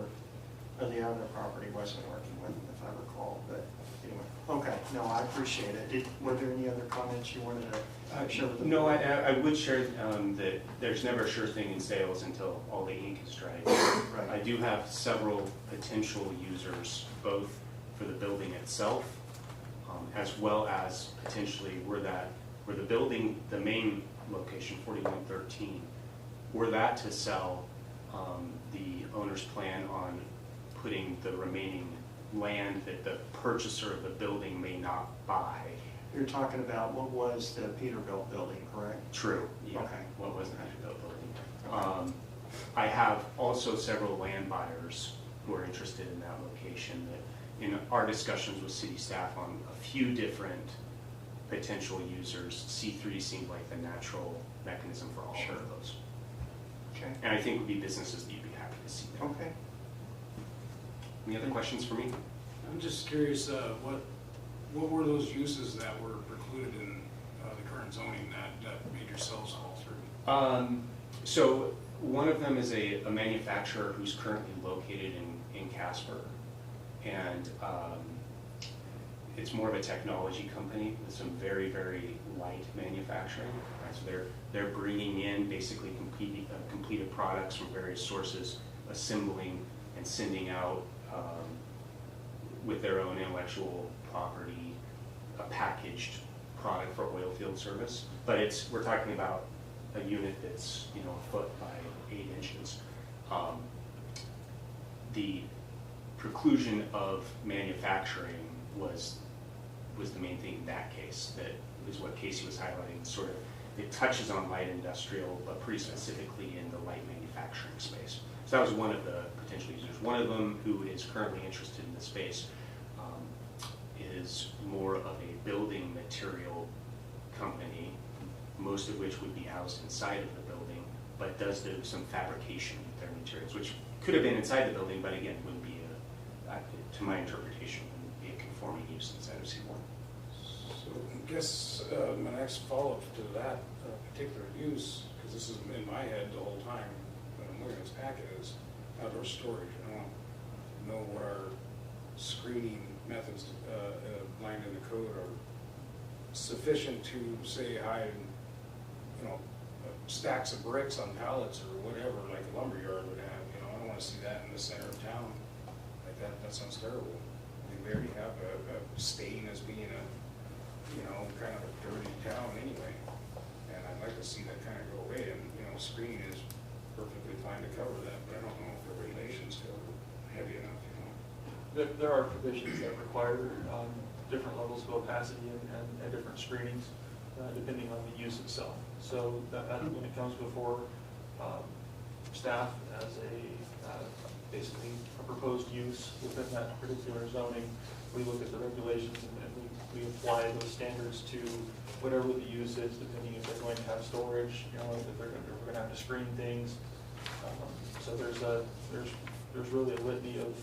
[SPEAKER 1] of the other property wasn't working with them, if I recall, but anyway. Okay, no, I appreciate it. Were there any other comments you wanted to share with the
[SPEAKER 8] No,
[SPEAKER 1] board?
[SPEAKER 8] I would share that there's never a sure thing in sales until all the ink is dry.
[SPEAKER 1] Right.
[SPEAKER 8] I do have several potential users, both for the building itself, as well as potentially where the building, the main location, 4113, were that to sell, the owner's plan on putting the remaining land that the purchaser of the building may not buy.
[SPEAKER 1] You're talking about what was the Peterbilt building, correct?
[SPEAKER 8] True. Yeah.
[SPEAKER 1] Okay.
[SPEAKER 8] What was the Peterbilt building? I have also several land buyers who are interested in that location that, in our discussions with city staff on a few different potential users, C3 seemed like the natural mechanism for all
[SPEAKER 1] Sure.
[SPEAKER 8] of those.
[SPEAKER 1] Okay.
[SPEAKER 8] And I think would be businesses that you'd be happy to see there.
[SPEAKER 1] Okay.
[SPEAKER 8] Any other questions for me?
[SPEAKER 7] I'm just curious, what were those uses that were precluded in the current zoning that made your sales fall through?
[SPEAKER 8] So one of them is a manufacturer who's currently located in Casper. And it's more of a technology company with some very, very light manufacturing. Right? So they're bringing in basically completed products from various sources, assembling and sending out with their own intellectual property a packaged product for oil field service. But we're talking about a unit that's, you know, a foot by 8 inches. The preclusion of manufacturing was the main thing in that case. That is what Casey was highlighting. Sort of, it touches on light industrial, but pretty specifically in the light manufacturing space. So that was one of the potential users. One of them who is currently interested in the space is more of a building material company, most of which would be housed inside of the building, but does do some fabrication with their materials, which could have been inside the building, but again, wouldn't be, to my interpretation, wouldn't be a conforming use inside of C1.
[SPEAKER 7] So I guess my next follow-up to that particular use, because this is in my head the whole time when I'm looking at this packet, is outdoor storage. I don't know what our screening methods lined in the code are sufficient to say hide, stacks of bricks on pallets or whatever, like a lumberyard would have. I don't want to see that in the center of town. Like that sounds terrible. I mean, we already have a stain as being a, kind of a dirty town anyway. And I'd like to see that kind of go away. And, screening is perfectly fine to cover that, but I don't know if the regulations go heavy enough,
[SPEAKER 4] There are provisions that require different levels of opacity and different screenings depending on the use itself. So that when it comes before staff as basically a proposed use within that particular zoning, we look at the regulations and we apply those standards to whatever the use is, depending if they're going to have storage, if we're going to have to screen things. So there's really a litany of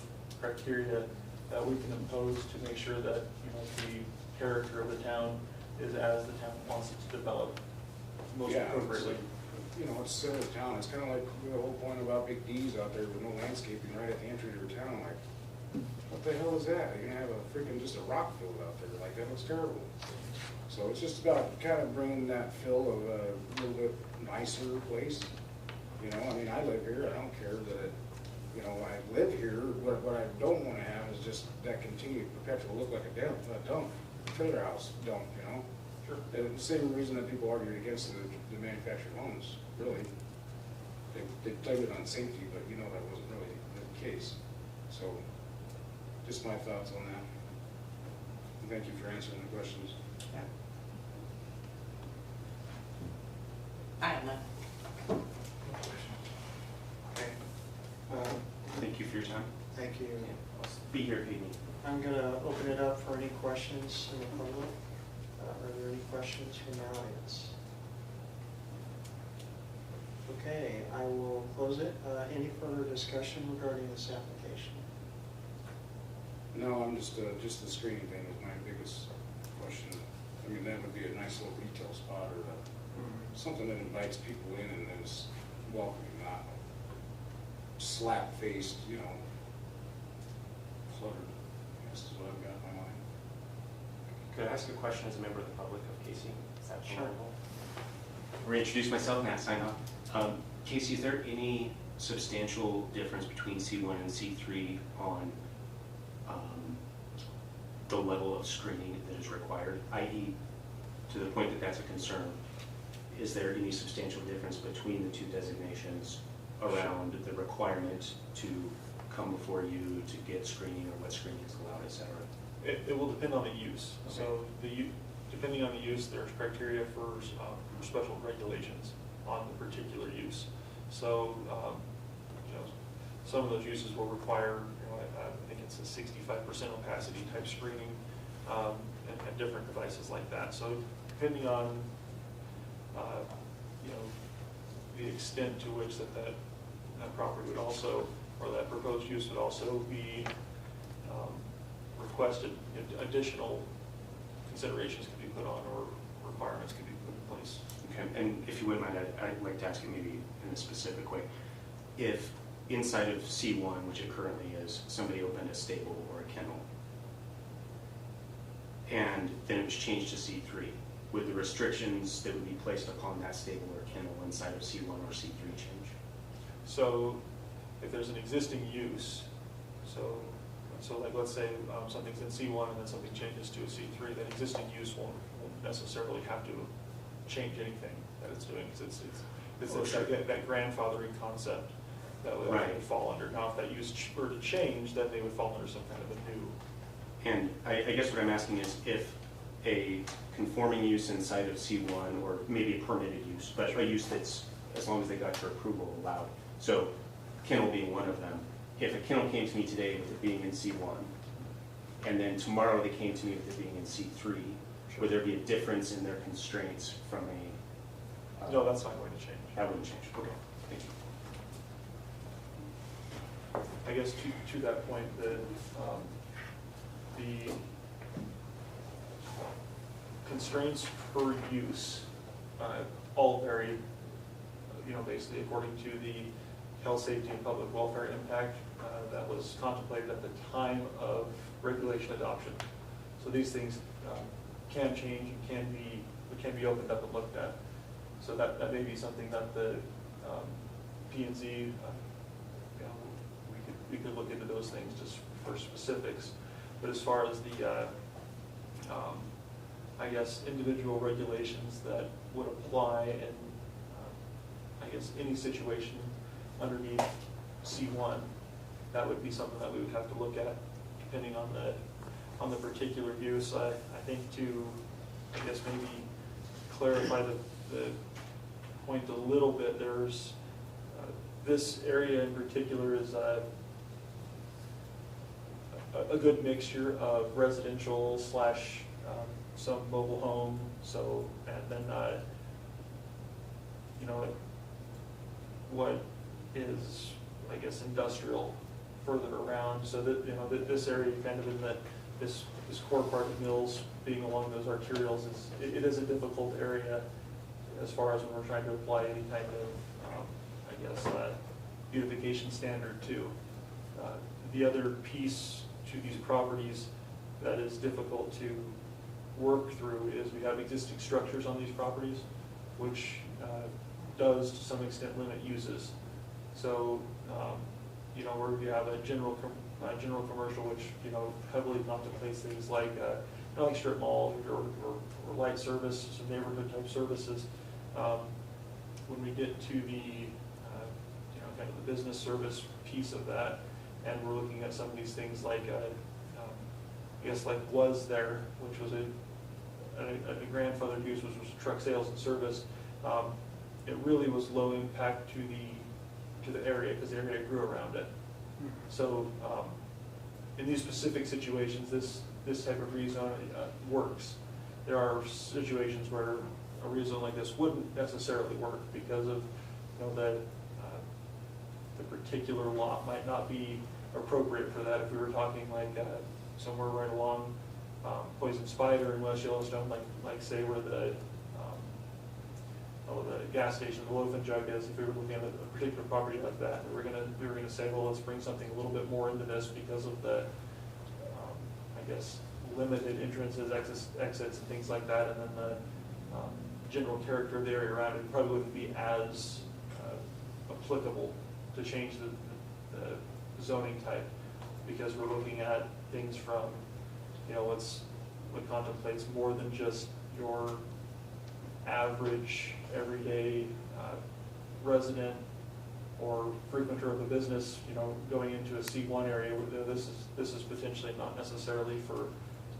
[SPEAKER 4] criteria that we can impose to make sure that, you know, the character of the town is as the town wants it to develop most
[SPEAKER 7] Yeah, it's
[SPEAKER 4] appropriately.
[SPEAKER 7] like, you know, it's center of town, it's kinda like the whole point about big D's out there with no landscaping right at the entry to your town, like, what the hell is that? You're gonna have a freaking, just a rock field out there, like, that looks terrible. So it's just about kind of bringing that feel of a little bit nicer place. You know, I mean, I live here, I don't care that it, you know, I live here, what I don't wanna have is just that continued perpetual look like a dump, trailer house dump, you know?
[SPEAKER 4] Sure.
[SPEAKER 7] The same reason that people argued against the manufactured homes, really. They blamed it on safety, but you know that wasn't really the case. So, just my thoughts on that. And thank you for answering the questions.
[SPEAKER 9] I have none.
[SPEAKER 1] Okay.
[SPEAKER 8] Thank you for your time.
[SPEAKER 1] Thank you.
[SPEAKER 8] I'll be here if you need me.
[SPEAKER 1] I'm gonna open it up for any questions in the public. Are there any questions from the audience? Okay, I will close it. Any further discussion regarding this application?
[SPEAKER 7] No, I'm just the screening thing was my biggest question. I mean, that would be a nice little retail spot or something that invites people in and is welcoming, not slap-faced, you know, cluttered. I guess is what I've got in my mind.
[SPEAKER 8] Could I ask a question as a member of the public of Casey? Is that
[SPEAKER 1] Sure.
[SPEAKER 8] allowable? Reintroduce myself, Matt Steinhoff. Casey, is there any substantial difference between C1 and C3 on the level of screening that is required, i.e., to the point that that's a concern? Is there any substantial difference between the two designations around the requirement to come before you to get screening or what screening is allowed, et cetera?
[SPEAKER 4] It will depend on the use.
[SPEAKER 8] Okay.
[SPEAKER 4] So depending on the use, there's criteria for special regulations on the particular use. So, you know, some of those uses will require, you know, I think it's a 65% opacity type screening, and different devices like that. So depending on, you know, the extent to which that property would also, or that proposed use would also be requested, additional considerations can be put on or requirements can be put in place.
[SPEAKER 8] Okay, and if you wouldn't mind, I'd like to ask you maybe in a specific way. If inside of C1, which it currently is, somebody opened a stable or a kennel, and then it was changed to C3, would the restrictions that would be placed upon that stable or kennel inside of C1 or C3 change?
[SPEAKER 4] So if there's an existing use, so like let's say something's in C1 and then something changes to a C3, that existing use won't necessarily have to change anything that it's doing. It's that grandfathering concept that would
[SPEAKER 8] Right.
[SPEAKER 4] fall under. Now, if that use were to change, then they would fall under some kind of a new.
[SPEAKER 8] And I guess what I'm asking is if a conforming use inside of C1, or maybe a permitted use, but a use that's, as long as they got your approval, allowed. So kennel being one of them. If a kennel came to me today with it being in C1, and then tomorrow they came to me with it being in C3, would there be a difference in their constraints from a?
[SPEAKER 4] No, that's not going to change.
[SPEAKER 8] That wouldn't change. Okay, thank you.
[SPEAKER 4] I guess to that point, the constraints per use all vary, you know, basically according to the health, safety, and public welfare impact that was contemplated at the time of regulation adoption. So these things can change and can be opened up and looked at. So that may be something that the P&Z, you know, we could look into those things just for specifics. But as far as the, I guess, individual regulations that would apply in, I guess, any situation underneath C1, that would be something that we would have to look at depending on the particular use. I think to, I guess, maybe clarify the point a little bit, there's this area in particular is a good mixture of residential slash some mobile home. So, and then you know, what is, I guess, industrial further around, so that, that this area kind of in this core part of Mills being along those arterials it is a difficult area as far as when we're trying to apply any kind of, I guess, beautification standard too. The other piece to these properties that is difficult to work through is we have existing structures on these properties, which does to some extent limit uses. So, where you have a general commercial, which, heavily contemplates things like, like strip mall or light service, some neighborhood type services. When we get to the, kind of the business service piece of that, and we're looking at some of these things like, I guess like Was There, which was a grandfathered use, which was truck sales and service. It really was low impact to the area because the area grew around it. So in these specific situations, this type of rezone works. There are situations where a rezone like this wouldn't necessarily work because of the particular lot might not be appropriate for that. If we were talking like somewhere right along Poison Spider in West Yellowstone, like say where the gas station, the Loaf and Jug is, if we were looking at a particular property like that, we were gonna say, well, let's bring something a little bit more into this because of the, I guess, limited entrances, exits, and things like that, and then the general character of the area around it probably wouldn't be as applicable to change the zoning type, because we're looking at things from, what contemplates more than just your average, everyday resident or frequenter of a business, going into a C1 area. This is potentially not necessarily for,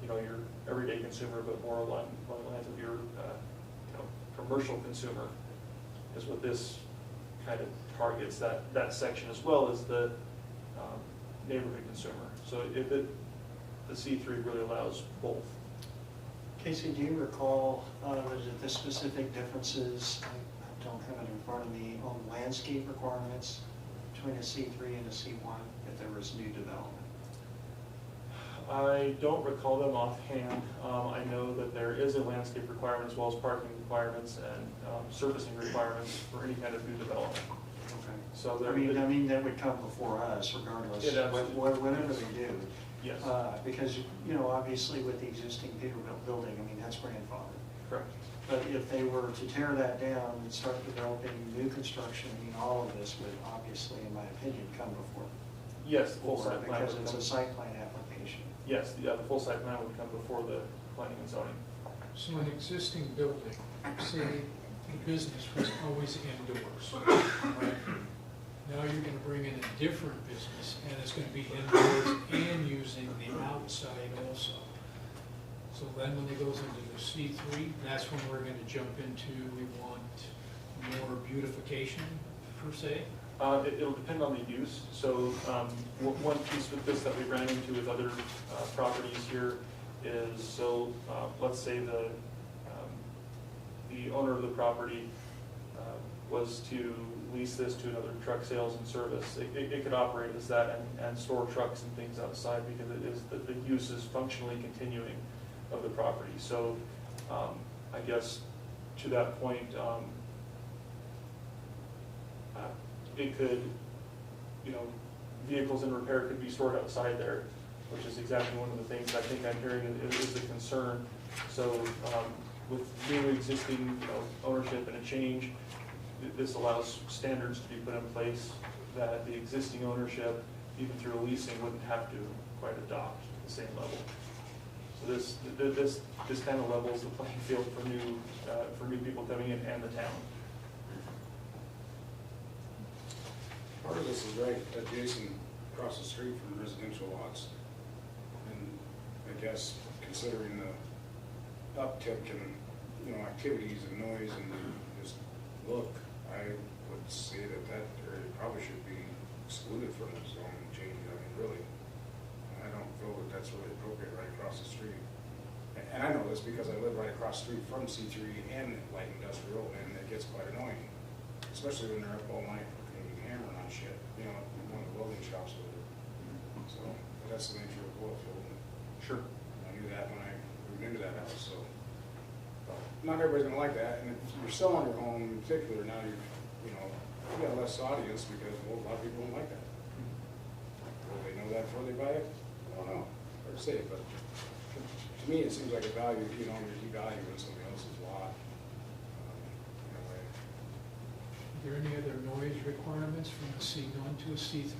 [SPEAKER 4] your everyday consumer, but more along the lines of your, commercial consumer, is what this kind of targets, that section, as well as the neighborhood consumer. So the C3 really allows both.
[SPEAKER 1] Casey, do you recall the specific differences, I don't have it in front of me, on landscape requirements between a C3 and a C1 if there was new development?
[SPEAKER 4] I don't recall them offhand. I know that there is a landscape requirement as well as parking requirements and surfacing requirements for any kind of new development.
[SPEAKER 1] Okay.
[SPEAKER 4] So
[SPEAKER 1] I mean that would come before us regardless,
[SPEAKER 4] It absolutely-
[SPEAKER 1] whatever they do.
[SPEAKER 4] Yes.
[SPEAKER 1] Because, obviously with the existing Peterbilt building, that's grandfathered.
[SPEAKER 4] Correct.
[SPEAKER 1] But if they were to tear that down and start developing new construction, all of this would obviously, in my opinion, come before.
[SPEAKER 4] Yes, the full site plan.
[SPEAKER 1] Because
[SPEAKER 4] would
[SPEAKER 1] it's a
[SPEAKER 4] come-
[SPEAKER 1] site plan application.
[SPEAKER 4] Yes, the full site plan would come before the planning and zoning.
[SPEAKER 5] So an existing building, say the business was always indoors, right? Now you're gonna bring in a different business, and it's gonna be indoors and using the outside also. So then when it goes into the C3, that's when we're gonna jump into, we want more beautification, per se.
[SPEAKER 4] It'll depend on the use. So one piece with this that we ran into with other properties here is, so let's say the owner of the property was to lease this to another truck sales and service. It could operate as that and store trucks and things outside, because it is the use is functionally continuing of the property. So I guess to that point, it could, vehicles in repair could be stored outside there, which is exactly one of the things I think I'm hearing is a concern. So with new existing ownership and a change, this allows standards to be put in place that the existing ownership, even through leasing, wouldn't have to quite adopt at the same level. So this kind of levels the playing field for new people coming in and the town.
[SPEAKER 7] Part of this is right adjacent across the street from residential lots. And I guess considering the uptick in, activities and noise and just look, I would say that area probably should be excluded from the zoning change. Really, I don't feel that that's really appropriate right across the street. And I know this because I live right across the street from C3 and light industrial, and it gets quite annoying, especially when they're up all night hammering on shit, one of the welding shops over there. So, but that's the nature of oil field.
[SPEAKER 4] Sure.
[SPEAKER 7] I knew that when I moved into that house, so. But not everybody's gonna like that, and if you're selling your home in particular, now you know, you got less audience because, well, a lot of people don't like that. Will they know that before they buy it? I don't know, hard to say, but to me, it seems like a value, you know, you're devaluing somebody else's lot. In a way.
[SPEAKER 5] Are there any other noise requirements from a C1 to a C3?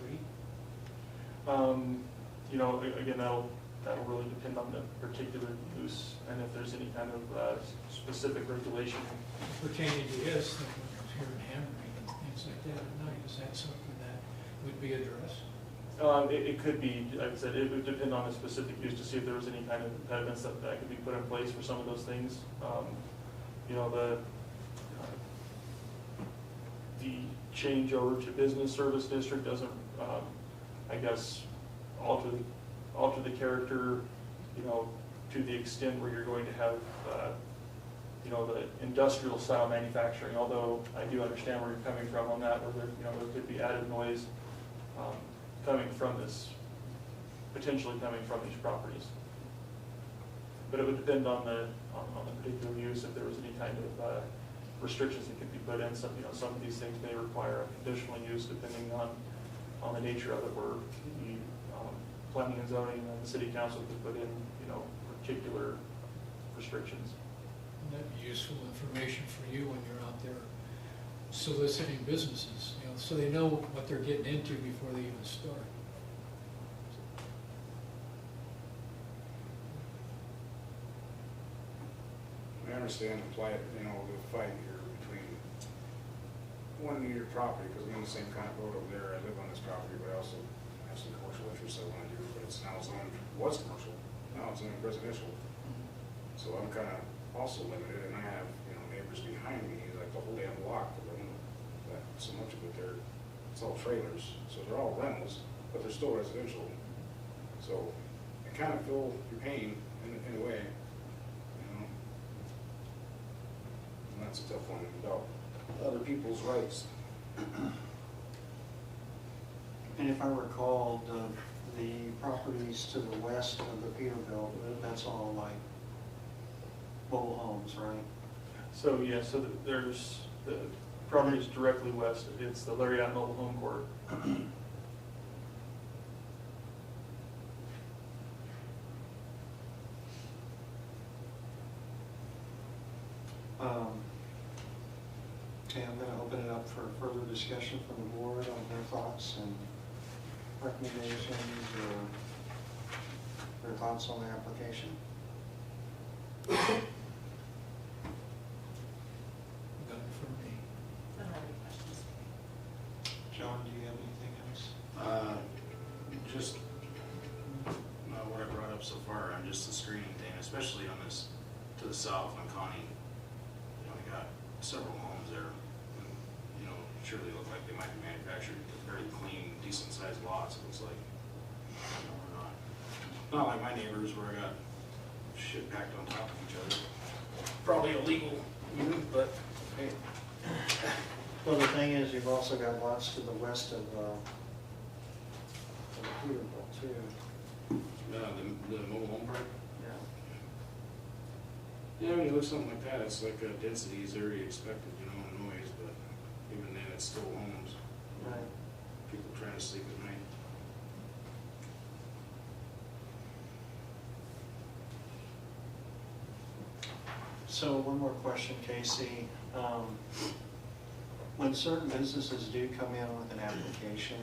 [SPEAKER 4] You know, again, that'll really depend on the particular use and if there's any kind of specific regulation.
[SPEAKER 5] Pertaining to this, like when you're hearing hammering and things like that at night, is that something that would be addressed?
[SPEAKER 4] It could be, like I said, it would depend on the specific use to see if there was any kind of impediments that could be put in place for some of those things. You know, the change over to business service district doesn't, I guess, alter the character, you know, to the extent where you're going to have, you know, the industrial style manufacturing, although I do understand where you're coming from on that, where there, you know, there could be added noise coming from this, potentially coming from these properties. But it would depend on the particular use, if there was any kind of restrictions that could be put in. Some, you know, some of these things may require a conditional use depending on the nature of it, where the planning and zoning and the city council could put in, you know, particular restrictions.
[SPEAKER 5] And that'd be useful information for you when you're out there soliciting businesses, you know, so they know what they're getting into before they even start.
[SPEAKER 7] I understand the plight, you know, the fight here between wanting your property, because I'm in the same kind of boat over there. I live on this property, but I also have some commercial interests I want to do, but it's now zoned, was commercial, now it's zoned residential. So I'm kind of also limited, and I have, you know, neighbors behind me, like the whole damn block, but I don't that so much of it there, it's all trailers, so they're all rentals, but they're still residential. So I kind of feel your pain in a way, you know. And that's a tough one about other people's rights.
[SPEAKER 1] And if I recall, the properties to the west of the Peterbilt, that's all like mobile homes, right?
[SPEAKER 4] So, yeah, so there's the properties directly west. It's the Lariat Mobile Home Court.
[SPEAKER 1] Okay, I'm going to open it up for further discussion from the board on their thoughts and recommendations or their thoughts on the application.
[SPEAKER 5] None from me.
[SPEAKER 9] I don't have any questions.
[SPEAKER 1] John, do you have anything else?
[SPEAKER 10] Just what I brought up so far on just the screening thing, especially on this to the south on Connie. You know, we got several homes there, and, you know, surely look like they might be manufactured, very clean, decent sized lots. It looks like, you know, we're not like my neighbors where I got shit packed on top of each other. Probably illegal, but hey.
[SPEAKER 1] Well, the thing is, you've also got lots to the west of the Peterbilt too.
[SPEAKER 10] The mobile home park.
[SPEAKER 1] Yeah.
[SPEAKER 7] Yeah, when you look something like that, it's like density is already expected, you know, in noise, but even then, it's still homes.
[SPEAKER 1] Right.
[SPEAKER 7] People trying to sleep at night.
[SPEAKER 1] So one more question, Casey. When certain businesses do come in with an application,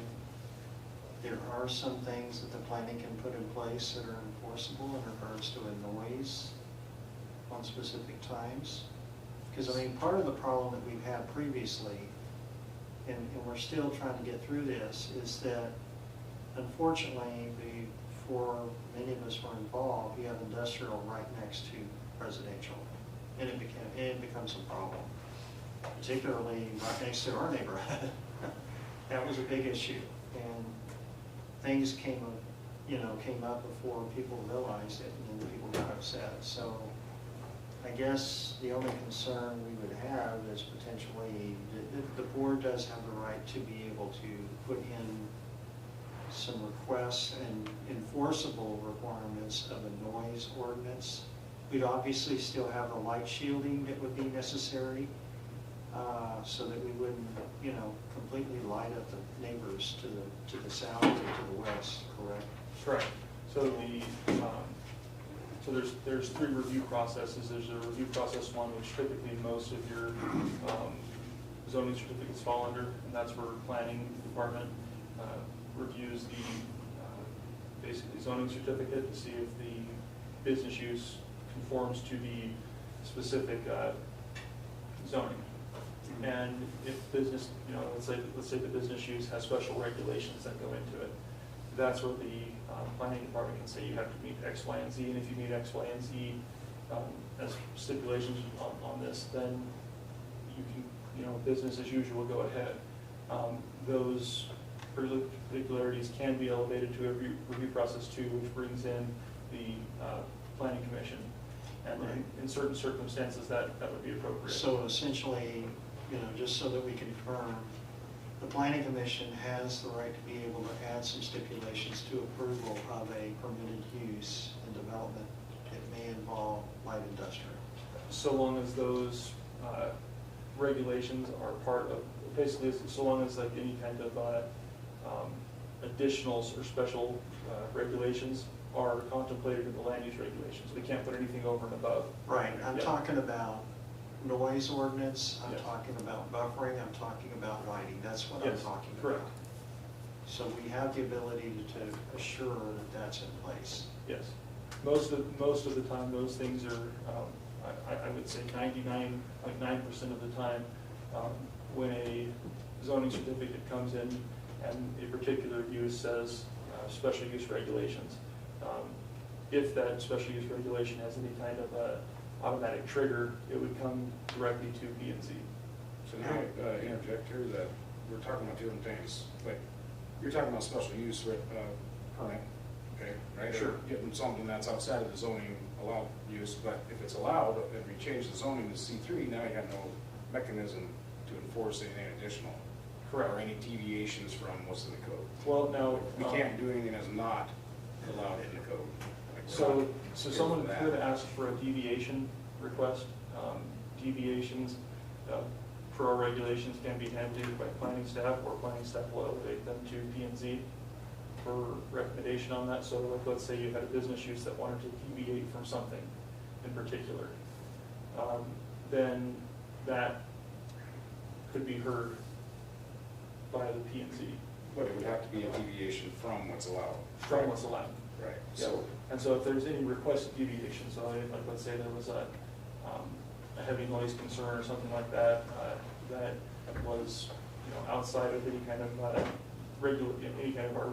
[SPEAKER 1] there are some things that the planning can put in place that are enforceable in regards to a noise on specific times. Because, I mean, part of the problem that we've had previously, and we're still trying to get through this, is that unfortunately, before many of us were involved, you have industrial right next to residential. And it becomes a problem, particularly right next to our neighborhood. That was a big issue, and things came up before people realized it, and then people got upset. So I guess the only concern we would have is potentially the board does have the right to be able to put in some requests and enforceable requirements of a noise ordinance. We'd obviously still have the light shielding that would be necessary, so that we wouldn't, you know, completely light up the neighbors to the south or to the west, correct?
[SPEAKER 4] Correct. So so there's three review processes. There's a review process one, which typically most of your zoning certificates fall under, and that's where planning department reviews the basically zoning certificate to see if the business use conforms to the specific zoning. And if business, you know, let's say the business use has special regulations that go into it, that's where the planning department can say you have to meet X, Y, and Z, and if you meet X, Y, and Z as stipulations on this, then you can, you know, business as usual, go ahead. Those particularities can be elevated to a review process two, which brings in the planning commission. And then in certain circumstances, that would be appropriate.
[SPEAKER 1] So essentially, you know, just so that we can confirm, the planning commission has the right to be able to add some stipulations to approval of a permitted use and development that may involve light industrial.
[SPEAKER 4] So long as those regulations are part of, basically, so long as like any kind of additional or special regulations are contemplated in the land use regulations. We can't put anything over and above.
[SPEAKER 1] Right, I'm
[SPEAKER 4] Yeah.
[SPEAKER 1] talking about noise ordinance, I'm
[SPEAKER 4] Yes.
[SPEAKER 1] talking about buffering, I'm talking about lighting, that's what I'm
[SPEAKER 4] Yes,
[SPEAKER 1] talking about.
[SPEAKER 4] correct.
[SPEAKER 1] So we have the ability to assure that that's in place.
[SPEAKER 4] Yes. Most of the time, those things are, I would say 99.9% of the time, when a zoning certificate comes in and a particular use says special use regulations, if that special use regulation has any kind of automatic trigger, it would come directly to P and Z.
[SPEAKER 7] So now, interject here that we're talking about different things, but you're talking about special use permit, okay, right?
[SPEAKER 4] Sure.
[SPEAKER 7] Getting something that's outside of the zoning allowed use, but if it's allowed, if we change the zoning to C3, now you have no mechanism to enforce anything additional.
[SPEAKER 4] Correct.
[SPEAKER 7] Or any deviations from what's in the code.
[SPEAKER 4] Well, now.
[SPEAKER 7] We can't do anything that's not allowed in the code. Like, we're
[SPEAKER 4] So
[SPEAKER 7] not
[SPEAKER 4] someone
[SPEAKER 7] good with
[SPEAKER 4] could
[SPEAKER 7] that.
[SPEAKER 4] ask for a deviation request. Deviations per our regulations can be handled by planning staff, or planning staff will elevate them to P and Z for recommendation on that. So like, let's say you had a business use that wanted to deviate from something in particular. Then that could be heard by the P and Z
[SPEAKER 7] But it would have to be a deviation from what's allowed.
[SPEAKER 4] from what's allowed.
[SPEAKER 7] Right.
[SPEAKER 4] Yeah,
[SPEAKER 7] So,
[SPEAKER 4] and so if there's any requested deviation, so like, let's say there was a heavy noise concern or something like that, that was, you know, outside of any kind of any kind of our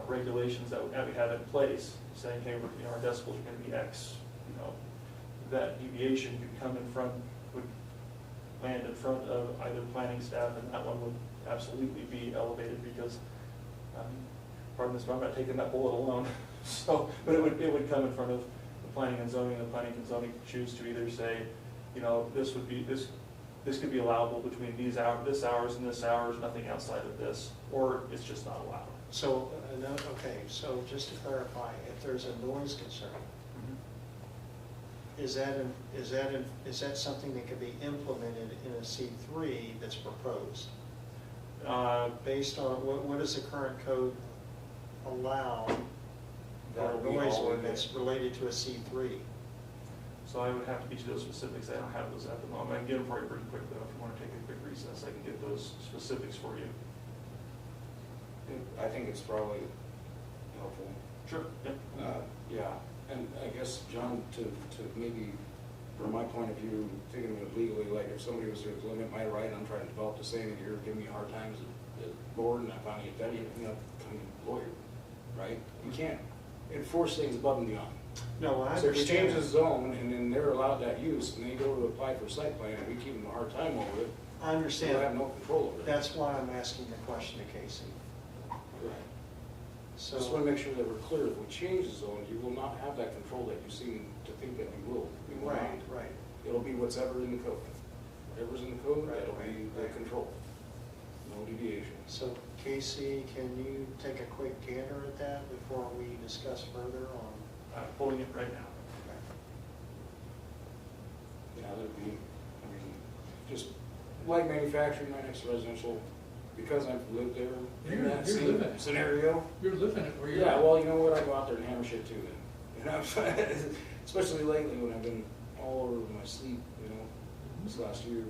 [SPEAKER 4] regulations that we have in place, saying, hey, you know, our decibels are gonna be X, you know, that deviation could come in front, would land in front of either planning staff, and that one would absolutely be elevated because, pardon this, but I'm not taking that bullet alone. So, but it would come in front of the planning and zoning. The planning and zoning choose to either say, you know, this could be allowable between this hours and this hours, nothing outside of this, or it's just not allowed.
[SPEAKER 1] So, okay, so just to clarify, if there's a noise concern, is that something that could be implemented in a C3 that's proposed? Based on, what does the current code allow for
[SPEAKER 7] That'll
[SPEAKER 1] a
[SPEAKER 7] be
[SPEAKER 1] noise
[SPEAKER 7] all in
[SPEAKER 1] ordinance related to a C3?
[SPEAKER 4] So I would have to get you those specifics. I don't have those at the moment. I can get them for you pretty quick though. If you want to take a quick recess, I can get those specifics for you.
[SPEAKER 7] I think it's probably helpful.
[SPEAKER 4] Sure.
[SPEAKER 7] Yeah, and I guess, John, to maybe, from my point of view, thinking of it legally, like if somebody was to limit my right, I'm trying to develop this thing, and you're giving me a hard time as a board, and I finally get that, you know, become a lawyer, right? You can't enforce things above and beyond.
[SPEAKER 1] No, I
[SPEAKER 7] So if we change the
[SPEAKER 1] understand.
[SPEAKER 7] zone, and then they're allowed that use, and they go to apply for site plan, and we give them a hard time over it,
[SPEAKER 1] I
[SPEAKER 7] we
[SPEAKER 1] understand.
[SPEAKER 7] have no control over it.
[SPEAKER 1] That's why I'm asking the question to Casey.
[SPEAKER 7] Right.
[SPEAKER 1] So,
[SPEAKER 7] Just want to make sure that we're clear, if we change the zone, you will not have that control that you seem to think that we will. We will
[SPEAKER 1] right,
[SPEAKER 7] not.
[SPEAKER 1] right.
[SPEAKER 7] It'll be whatever's in the code. Whatever's in the code,
[SPEAKER 1] Right,
[SPEAKER 7] that'll be
[SPEAKER 1] right,
[SPEAKER 7] the
[SPEAKER 1] right.
[SPEAKER 7] control. no deviation.
[SPEAKER 1] So Casey, can you take a quick gander at that before we discuss further on?
[SPEAKER 4] Pulling it right now.
[SPEAKER 7] Yeah, there'd be, I mean, just light manufacturing right next to residential, because I've lived there in
[SPEAKER 5] You're-
[SPEAKER 7] that
[SPEAKER 5] you're
[SPEAKER 7] same
[SPEAKER 5] living it.
[SPEAKER 7] scenario.
[SPEAKER 5] You're living it where you're
[SPEAKER 7] Yeah,
[SPEAKER 5] at.
[SPEAKER 7] well, you know what, I go out there and hammer shit too then. You know, especially lately when I've been all over my sleep, you know, this last year.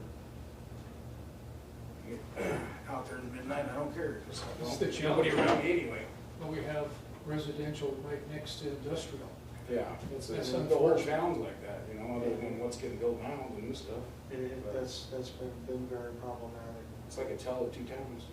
[SPEAKER 7] Get out there in the midnight, I don't care, because
[SPEAKER 5] It's the
[SPEAKER 7] nobody
[SPEAKER 5] challenge.
[SPEAKER 7] around me anyway.
[SPEAKER 5] Well, we have residential right next to industrial.
[SPEAKER 7] Yeah, it's,
[SPEAKER 5] That's
[SPEAKER 7] the whole
[SPEAKER 5] unfortunate.
[SPEAKER 7] town's like that, you know, other than what's getting built now, the new stuff.
[SPEAKER 1] That's been very problematic.
[SPEAKER 7] It's like a tale of two towns.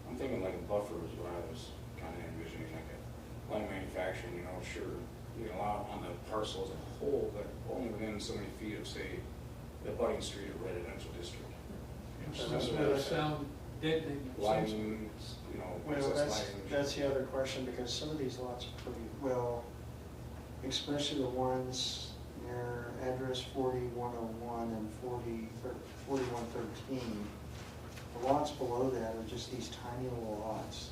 [SPEAKER 7] I'm thinking like a buffer is what I was kind of envisioning, like a light manufacturing, you know, sure, you can allow it on the parcel as a whole, but only within so many feet of, say, the abutting street or residential district.
[SPEAKER 5] So that's where the sound deadening.
[SPEAKER 7] Lighting, you know,
[SPEAKER 1] Well,
[SPEAKER 7] access
[SPEAKER 1] that's
[SPEAKER 7] lighting.
[SPEAKER 1] the other question, because some of these lots are pretty well, especially the ones near address 4101 and 4113. The lots below that are just these tiny little lots.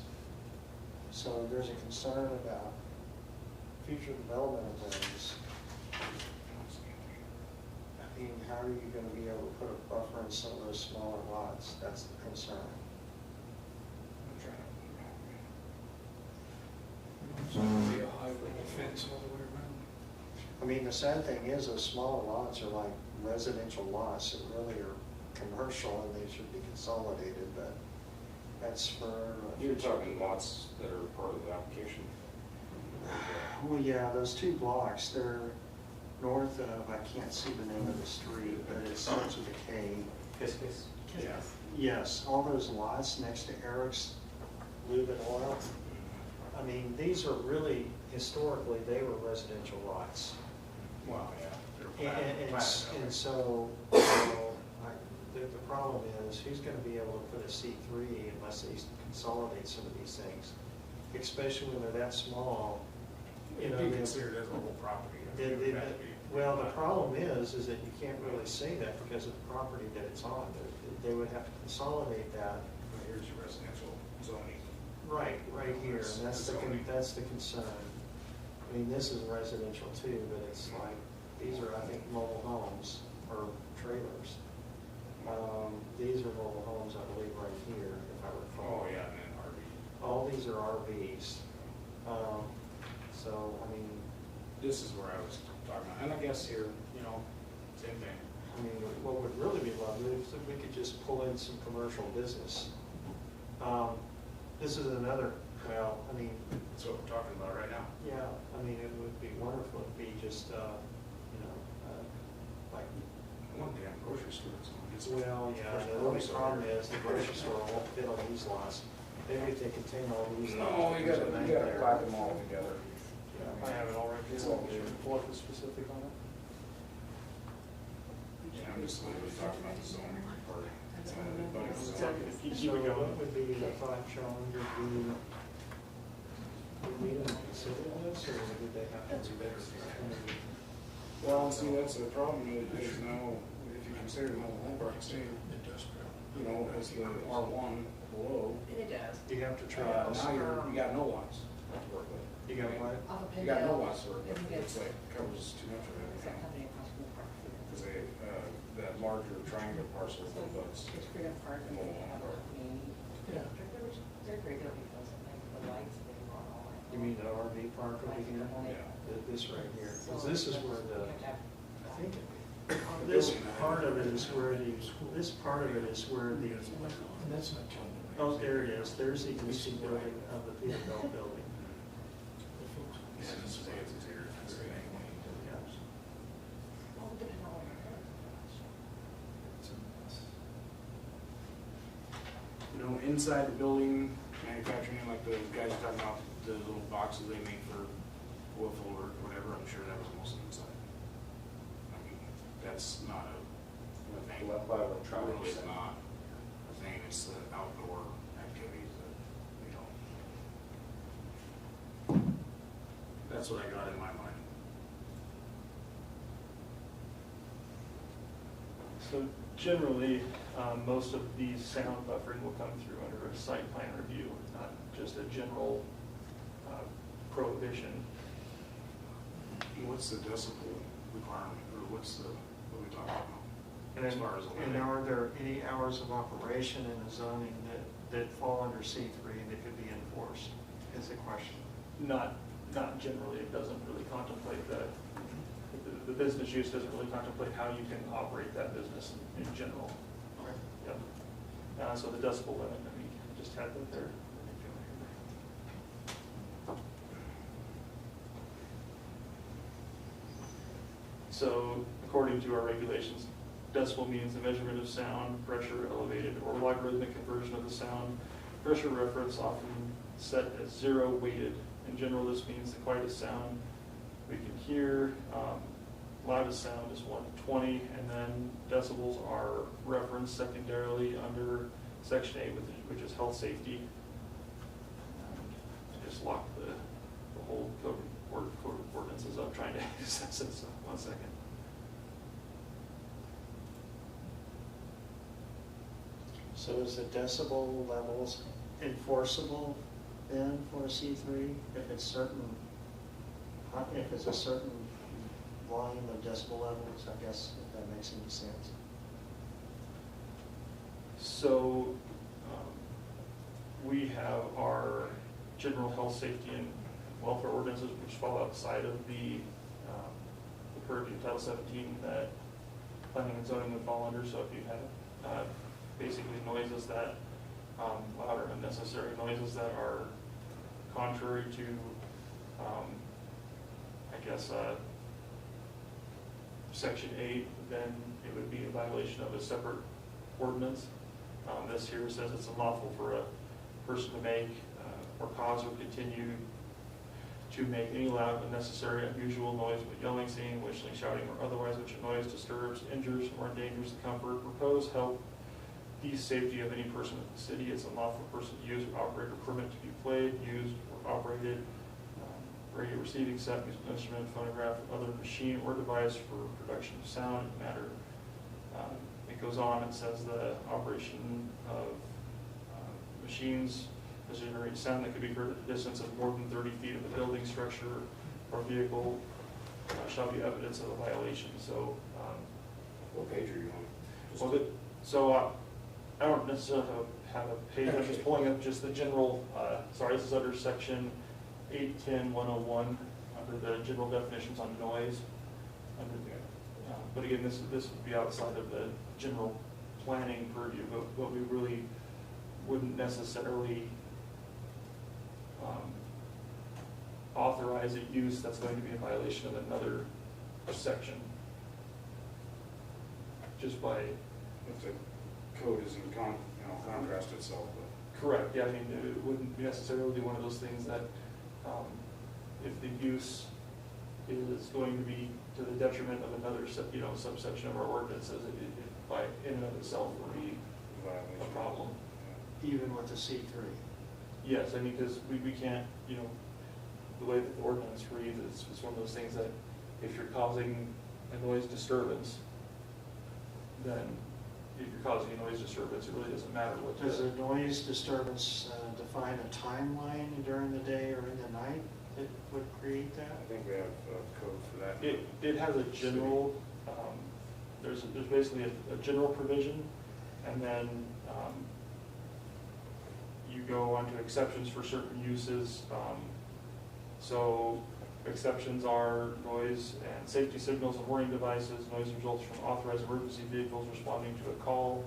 [SPEAKER 1] So there's a concern about future development of those. I mean, how are you gonna be able to put a buffer in some of those smaller lots? That's the concern.
[SPEAKER 7] I'm trying to-
[SPEAKER 5] So it'll be a high wall fence all the way around.
[SPEAKER 1] I mean, the sad thing is, those smaller lots are like residential lots that really are commercial and they should be consolidated, but that's for.
[SPEAKER 7] You're talking lots that are part of the application.
[SPEAKER 1] Well, yeah, those two blocks, they're north of, I can't see the name of the street, but it starts with a K.
[SPEAKER 4] Kiss.
[SPEAKER 7] Yeah.
[SPEAKER 1] Yes, all those lots next to Eric's Lube and Oil. I mean, these are really, historically, they were residential lots.
[SPEAKER 7] Well, yeah.
[SPEAKER 1] And so, you know, the problem is, who's gonna be able to put a C3 unless they consolidate some of these things? Especially when they're that small, you know.
[SPEAKER 7] It'd be
[SPEAKER 1] they-
[SPEAKER 7] considered as a whole property. I
[SPEAKER 1] they-
[SPEAKER 7] think it
[SPEAKER 1] they-
[SPEAKER 7] would have to be.
[SPEAKER 1] Well, the problem is that you can't really say that because of the property that it's on. They would have to consolidate that.
[SPEAKER 7] Here's your residential zoning.
[SPEAKER 1] Right here, and that's the concern. I mean, this is residential too, but it's like, these are, I think, mobile homes or trailers. These are mobile homes, I believe, right here, if I recall.
[SPEAKER 7] Oh, yeah, and then RV.
[SPEAKER 1] All these are RVs. So, I mean,
[SPEAKER 7] This is where I was talking about, and I guess here, you know, same thing.
[SPEAKER 1] what would really be lovely is if we could just pull in some commercial business. This is another, well, I mean,
[SPEAKER 7] That's what we're talking about right now.
[SPEAKER 1] yeah, I mean, it would be wonderful if be just, you know, like,
[SPEAKER 7] One damn grocery store.
[SPEAKER 1] well, yeah, the only problem is the grocery store won't fit on these lots. Maybe if they contain all these.
[SPEAKER 7] No, you gotta clap them all together.
[SPEAKER 4] I have it already.
[SPEAKER 7] It's all
[SPEAKER 4] Should
[SPEAKER 7] good.
[SPEAKER 4] we pull up the specific on it?
[SPEAKER 7] Yeah, I'm just literally talking about the zoning part. But it's
[SPEAKER 1] So
[SPEAKER 4] Keep it going.
[SPEAKER 1] what would be the thought, Sean, would be, would we even consider this, or would they have to be better?
[SPEAKER 7] Well, see, that's the problem is now, if you consider the mobile home park state,
[SPEAKER 5] Industrial.
[SPEAKER 7] you know, as the R1 below,
[SPEAKER 9] And it does.
[SPEAKER 1] You have to try
[SPEAKER 7] now
[SPEAKER 1] this.
[SPEAKER 7] you got no lots to work with.
[SPEAKER 1] You got what?
[SPEAKER 9] Off of
[SPEAKER 7] You got no
[SPEAKER 9] Pendle.
[SPEAKER 7] lots to work with, it's like, covers too much of
[SPEAKER 9] It's that
[SPEAKER 7] everything.
[SPEAKER 9] company across from the park.
[SPEAKER 7] Because that larger triangular parcel
[SPEAKER 9] So
[SPEAKER 7] abuts.
[SPEAKER 9] it's Freedom Park, and they have a community.
[SPEAKER 5] Yeah.
[SPEAKER 9] They're great, they'll be close, like the lights, they run all night.
[SPEAKER 1] You mean the RV park over here?
[SPEAKER 7] Yeah.
[SPEAKER 1] This right here,
[SPEAKER 9] So
[SPEAKER 1] because this is where the,
[SPEAKER 9] you have to have-
[SPEAKER 1] I think, this part of it is where the, this part of it is where the,
[SPEAKER 5] And that's not telling them.
[SPEAKER 1] oh, there it is, there's the existing building of the Peterbilt building.
[SPEAKER 7] Yeah, just say it's interior fence or anything.
[SPEAKER 1] Yeah.
[SPEAKER 9] Well, depending on what you're doing.
[SPEAKER 7] You know, inside the building, manufacturing, like the guys are talking about, the little boxes they make for
[SPEAKER 10] wiffle or whatever, I'm sure that was mostly inside. I mean, that's not a thing.
[SPEAKER 6] By electronics.
[SPEAKER 10] Really is not a thing, it's the outdoor activities that, that's what I got in my mind.
[SPEAKER 4] So generally, most of the sound buffering will come through under a site plan review, not just a general prohibition.
[SPEAKER 10] What's the decibel requirement, or what's the, what are we talking about?
[SPEAKER 1] And
[SPEAKER 10] As far as the
[SPEAKER 1] and
[SPEAKER 10] limit?
[SPEAKER 1] are there any hours of operation in the zoning that fall under C3 that could be enforced, is the question.
[SPEAKER 4] Not generally, it doesn't really contemplate that. The business use doesn't really contemplate how you can operate that business in general. Yep. So the decibel limit, I mean, just had that there. So according to our regulations, decibel means the measurement of sound, pressure, elevated, or logarithmic conversion of the sound. Pressure reference often set as 0 weighted. In general, this means the quietest sound we can hear. Loudest sound is 120, and then decibels are referenced secondarily under Section 8, which is health safety. I just locked the whole code of ordinances up trying to access it, so 1 second.
[SPEAKER 1] So is the decibel levels enforceable then for a C3 if it's a certain volume of decibel levels, I guess, if that makes any sense?
[SPEAKER 4] So we have our general health, safety, and welfare ordinances, which fall outside of the purview of Title 17 that planning and zoning would fall under. So if you have basically noises that, loud or unnecessary noises that are contrary to, I guess, Section 8, then it would be a violation of a separate ordinance. This here says it's unlawful for a person to make or cause or continue to make any loud, unnecessary, unusual noise, but yelling, singing, whistling, shouting, or otherwise which a noise disturbs, injures, or endangers the comfort, repose, health, peace, safety of any person in the city. It's unlawful for a person to use or operate or permit to be played, used, or operated radio receiving set, musical instrument, phonograph, other machine or device for production of sound matter. It goes on and says the operation of machines that generate sound that could be heard at a distance of more than 30 feet of the building, structure, or vehicle shall be evidence of a violation. So,
[SPEAKER 7] What page are you on?
[SPEAKER 4] I don't necessarily have a page. I'm just pulling up just the general. Sorry, this is under section 810-101 under the general definitions on noise. But again, this would be outside of the general planning purview, but we really wouldn't necessarily authorize a use that's going to be in violation of another section. Just by
[SPEAKER 7] If the code isn't contrast itself with.
[SPEAKER 4] correct, yeah, I mean, it wouldn't necessarily be one of those things that if the use is going to be to the detriment of another subsection of our ordinances, it by in and of itself would be a problem.
[SPEAKER 1] Even with the C3?
[SPEAKER 4] Yes, I mean, because we can't, the way that the ordinance reads, it's one of those things that if you're causing a noise disturbance, then if you're causing a noise disturbance, it really doesn't matter what.
[SPEAKER 1] Does a noise disturbance define a timeline during the day or in the night that would create that?
[SPEAKER 7] I think we have a code for that.
[SPEAKER 4] It has a general, there's basically a general provision, and then you go onto exceptions for certain uses. So exceptions are noise and safety signals and warning devices, noise results from authorized emergency vehicles responding to a call,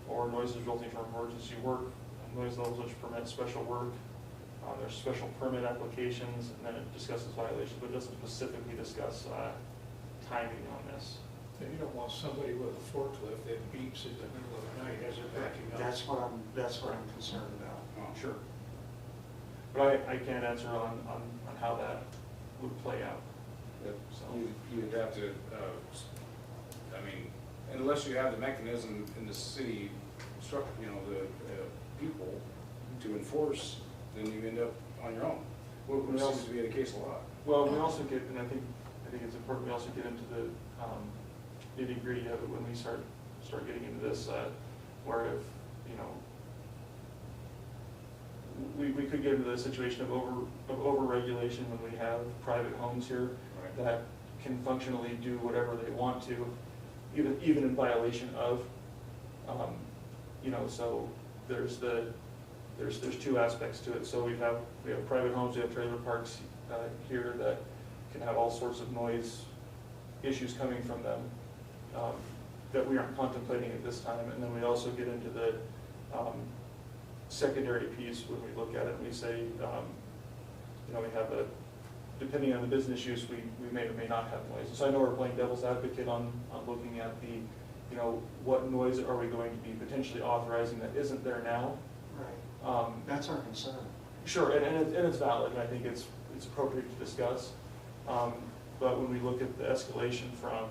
[SPEAKER 4] or noise resulting from emergency work, noise levels which permit special work. There's special permit applications, and then it discusses violations, but it doesn't specifically discuss timing on this.
[SPEAKER 5] And you don't want somebody with a forklift that beeps in the middle of the night as they're backing up.
[SPEAKER 1] That's what I'm concerned about.
[SPEAKER 4] Sure. But I can't answer on how that would play out.
[SPEAKER 7] But
[SPEAKER 4] So-
[SPEAKER 7] you would have to, I mean, unless you have the mechanism in the city structure, you know, the people to enforce, then you end up on your own. What seems to be the case a lot.
[SPEAKER 4] Well, we also get, and I think it's important, we also get into the nitty-gritty of it when we start getting into this, where if, you know, we could get into the situation of over-regulation when we have private homes here
[SPEAKER 7] Right.
[SPEAKER 4] that can functionally do whatever they want to, even in violation of, you know, so there's two aspects to it. So we have private homes, we have trailer parks here that can have all sorts of noise issues coming from them that we aren't contemplating at this time. And then we also get into the secondary piece when we look at it and we say, you know, we have depending on the business use, we may or may not have noise. So I know we're playing devil's advocate on looking at the, you know, what noise are we going to be potentially authorizing that isn't there now?
[SPEAKER 1] Right. That's our concern.
[SPEAKER 4] Sure, and it's valid, and I think it's appropriate to discuss. But when we look at the escalation from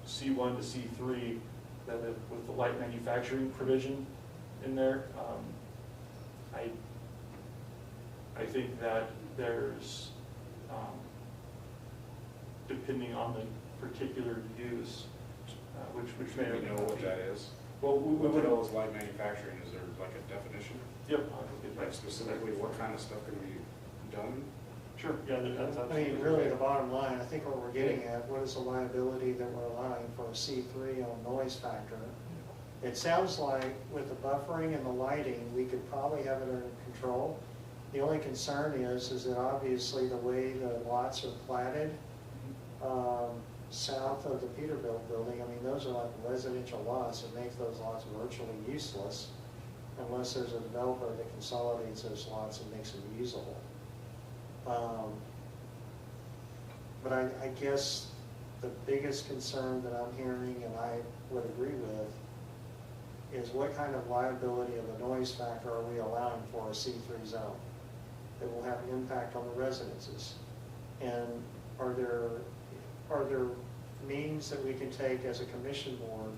[SPEAKER 4] C1 to C3, with the light manufacturing provision in there, I think that there's, depending on the particular use, which may or
[SPEAKER 7] We
[SPEAKER 4] may
[SPEAKER 7] know
[SPEAKER 4] not
[SPEAKER 7] what
[SPEAKER 4] be.
[SPEAKER 7] that is.
[SPEAKER 4] Well, we
[SPEAKER 7] What
[SPEAKER 4] would.
[SPEAKER 7] the hell is light manufacturing? Is there like a definition?
[SPEAKER 4] Yep.
[SPEAKER 7] Like specifically what kind of stuff can be done?
[SPEAKER 4] Sure, yeah, that's
[SPEAKER 1] I
[SPEAKER 4] absolutely.
[SPEAKER 1] mean, really, the bottom line, I think what we're getting at, what is the liability that we're allowing for a C3 on noise factor? It sounds like with the buffering and the lighting, we could probably have it under control. The only concern is that obviously the way the lots are platted, south of the Peterbilt building, I mean, those are like residential lots. It makes those lots virtually useless unless there's a developer that consolidates those lots and makes them usable. But I guess the biggest concern that I'm hearing, and I would agree with, is what kind of liability of a noise factor are we allowing for a C3 zone that will have an impact on the residences? And are there means that we can take as a commission board,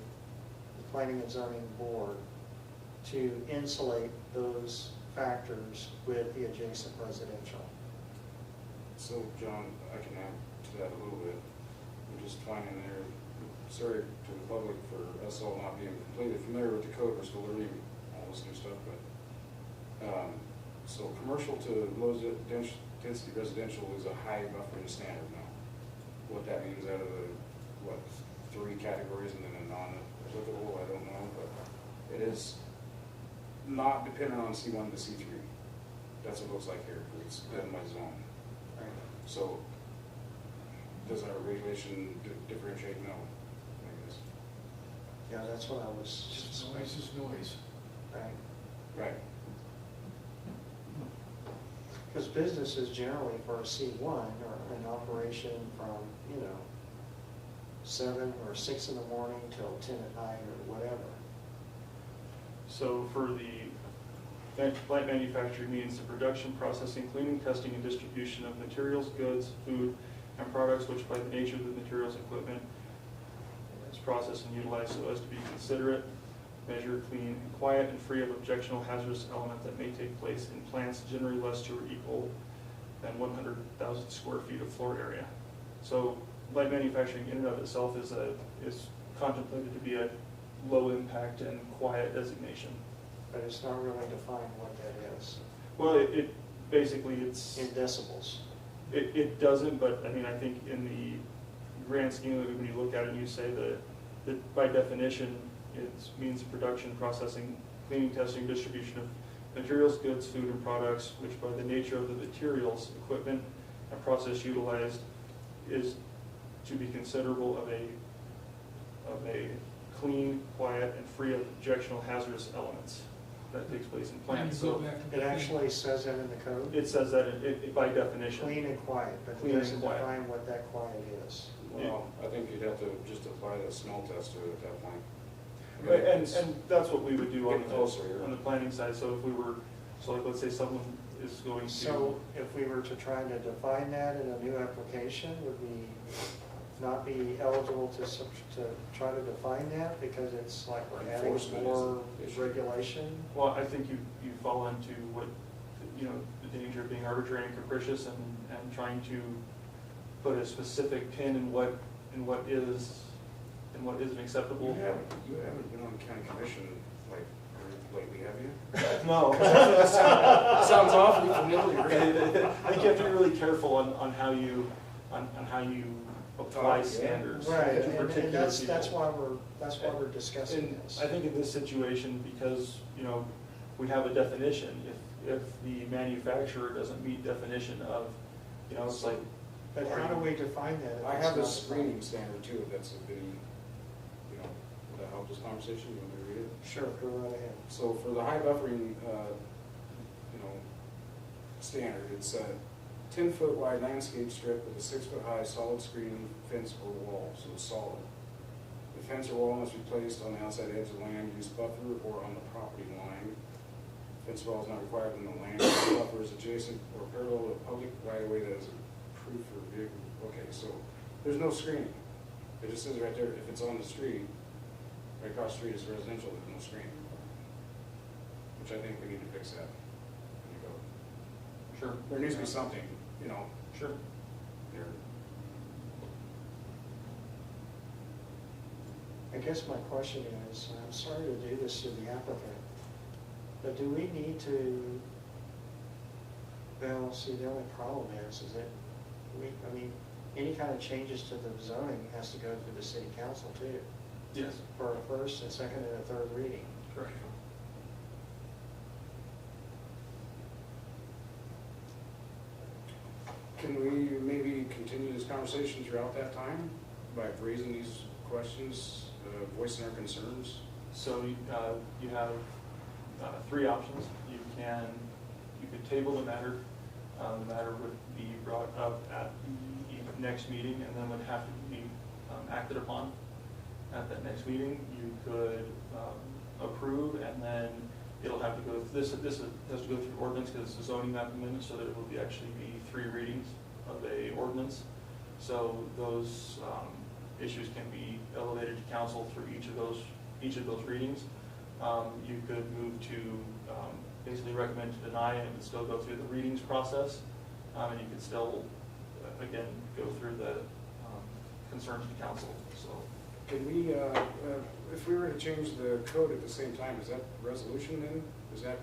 [SPEAKER 1] the planning and zoning board, to insulate those factors with the adjacent residential?
[SPEAKER 7] So, John, I can add to that a little bit. I'm just finding there, sorry to the public for us all not being completely familiar with the code. We're still learning all this new stuff, but, so commercial to low density residential is a high buffering standard now. What that means out of the, 3 categories and then a non-applicable, I don't know, but it is not dependent on C1 to C3. That's what it looks like here. It's done by zone. So, does our regulation differentiate? No, I guess.
[SPEAKER 1] Yeah, that's what I was.
[SPEAKER 5] Just noise is noise.
[SPEAKER 1] Right.
[SPEAKER 7] Right.
[SPEAKER 1] Because businesses generally for a C1 are in operation from, 7 or 6 in the morning till 10 at night or whatever.
[SPEAKER 4] So for the light manufacturing means the production, processing, cleaning, testing, and distribution of materials, goods, food, and products which by the nature of the materials equipment is processed and utilized so as to be considerate, measured, clean, and quiet, and free of objectionable hazardous elements that may take place in plants generally less to or equal than 100,000 square feet of floor area. So light manufacturing in and of itself is contemplated to be a low impact and quiet designation.
[SPEAKER 1] But it's not really defined what that is
[SPEAKER 4] Well, it basically it's
[SPEAKER 1] in decibels.
[SPEAKER 4] it doesn't, but I mean I think in the grand scheme of it, when you look at it and you say that by definition it means production, processing, cleaning, testing, distribution of materials, goods, food, and products, which by the nature of the materials, equipment, and process utilized is to be considerable of a clean, quiet, and free of objectionable hazardous elements that takes place in plants.
[SPEAKER 5] And you go
[SPEAKER 4] So
[SPEAKER 5] back to
[SPEAKER 1] It
[SPEAKER 5] the thing.
[SPEAKER 1] actually says that in the code,
[SPEAKER 4] it says that it by definition.
[SPEAKER 1] clean and quiet, but
[SPEAKER 4] Clean
[SPEAKER 1] it
[SPEAKER 4] and
[SPEAKER 1] doesn't
[SPEAKER 4] quiet.
[SPEAKER 1] define what that quiet is.
[SPEAKER 7] Well, I think you'd have to just apply the smell test to it at that point. I mean,
[SPEAKER 4] And
[SPEAKER 7] it's-
[SPEAKER 4] that's what we would do on
[SPEAKER 7] Getting closer, yeah.
[SPEAKER 4] the planning side. So if we were, so like let's say someone is going to.
[SPEAKER 1] So if we were to try to define that in a new application, would we not be eligible to try to define that because it's like we're adding
[SPEAKER 7] Enforcement
[SPEAKER 1] more
[SPEAKER 7] is-
[SPEAKER 1] regulation?
[SPEAKER 4] Well, I think you fall into what, you know, the danger of being arbitrary and capricious and trying to put a specific pin in what isn't acceptable.
[SPEAKER 7] You haven't been on the county commission like lately, have you?
[SPEAKER 4] No.
[SPEAKER 7] Sounds awfully familiar.
[SPEAKER 4] I think you have to be really careful on how you apply
[SPEAKER 7] Yeah.
[SPEAKER 4] standards
[SPEAKER 1] Right,
[SPEAKER 4] to
[SPEAKER 1] and
[SPEAKER 4] particular
[SPEAKER 1] that's
[SPEAKER 4] people.
[SPEAKER 1] why we're discussing
[SPEAKER 4] And
[SPEAKER 1] this.
[SPEAKER 4] I think in this situation, because, you know, we have a definition, if the manufacturer doesn't meet definition of, you know, it's like,
[SPEAKER 1] But how do we define that? if
[SPEAKER 7] I
[SPEAKER 1] it's
[SPEAKER 7] have
[SPEAKER 1] not
[SPEAKER 7] this
[SPEAKER 1] defined?
[SPEAKER 7] screening standard too, that's been, you know, would that help this conversation? You want me to read it?
[SPEAKER 1] Sure, go right ahead.
[SPEAKER 7] So for the high buffering, you know, standard, it's a 10-foot wide landscape strip with a 6-foot high solid screening fence or wall, so it's solid. The fence or wall must be placed on the outside edge of the land use buffer or on the property line. Fence wall is not required when the land use buffer is adjacent or parallel to a public right of way that is approved for vehicle. Okay, so there's no screening. It just says right there, if it's on the street, right across the street is residential, there's no screening. Which I think we need to fix that. When you go.
[SPEAKER 4] sure.
[SPEAKER 7] There needs to be something, you know,
[SPEAKER 4] Sure.
[SPEAKER 7] there.
[SPEAKER 1] I guess my question is, and I'm sorry to do this to the applicant, but do we need to, well, see, the only problem is that I mean, any kind of changes to the zoning has to go through the city council too,
[SPEAKER 4] Yes,
[SPEAKER 1] for a first and second and a third reading.
[SPEAKER 4] correct.
[SPEAKER 7] Can we maybe continue this conversation throughout that time by raising these questions, voicing our concerns?
[SPEAKER 4] So you have three options. You could table the matter. The matter would be brought up at the next meeting and then would have to be acted upon at that next meeting. You could approve and then it'll have to go, this has to go through ordinance because it's a zoning map amendment, so that it will be actually be 3 readings of a ordinance. So those issues can be elevated to council through each of those readings. You could move to basically recommend to deny and it would still go through the readings process. And you could still, again, go through the concerns to council, so.
[SPEAKER 7] Can we, if we were to change the code at the same time, is that resolution then? Is that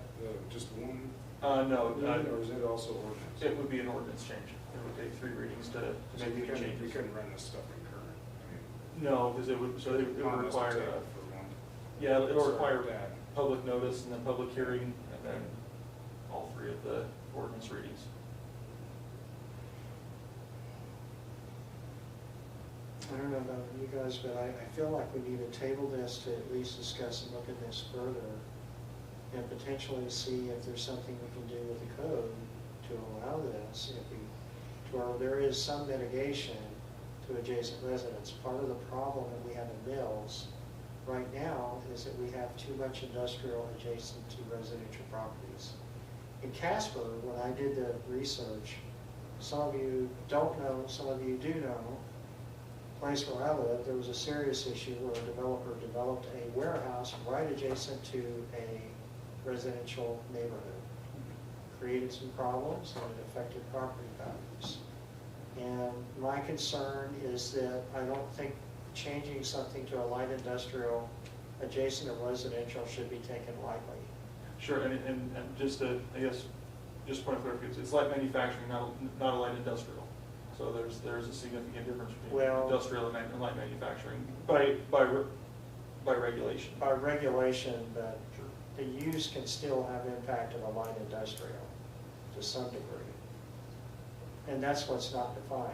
[SPEAKER 7] just one
[SPEAKER 4] No,
[SPEAKER 7] reading, or is it also ordinance?
[SPEAKER 4] it would be an ordinance change. It would take 3 readings to
[SPEAKER 7] So
[SPEAKER 4] make
[SPEAKER 7] we
[SPEAKER 4] any
[SPEAKER 7] couldn't, we
[SPEAKER 4] changes.
[SPEAKER 7] couldn't run this stuff concurrent? I
[SPEAKER 4] No, because it would, so it
[SPEAKER 7] mean,
[SPEAKER 4] would
[SPEAKER 7] not unless we
[SPEAKER 4] require,
[SPEAKER 7] take it for one.
[SPEAKER 4] yeah, it'll
[SPEAKER 7] Sorry
[SPEAKER 4] require
[SPEAKER 7] about that.
[SPEAKER 4] public notice and then public hearing and then all 3 of the ordinance readings.
[SPEAKER 1] I don't know about you guys, but I feel like we need to table this to at least discuss and look at this further and potentially see if there's something we can do with the code to allow this. Well, there is some mitigation to adjacent residents. Part of the problem that we have in Mills right now is that we have too much industrial adjacent to residential properties. In Casper, when I did the research, some of you don't know, some of you do know, place where I live, there was a serious issue where a developer developed a warehouse right adjacent to a residential neighborhood. Created some problems and it affected property values. And my concern is that I don't think changing something to a light industrial adjacent to residential should be taken lightly.
[SPEAKER 4] Sure, and just to, I guess, just point of clarification, it's light manufacturing, not a light industrial. So there's a significant difference between
[SPEAKER 1] Well,
[SPEAKER 4] industrial and light manufacturing by regulation.
[SPEAKER 1] By regulation, but the use can still have impact of a light industrial to some degree. And that's what's not defined.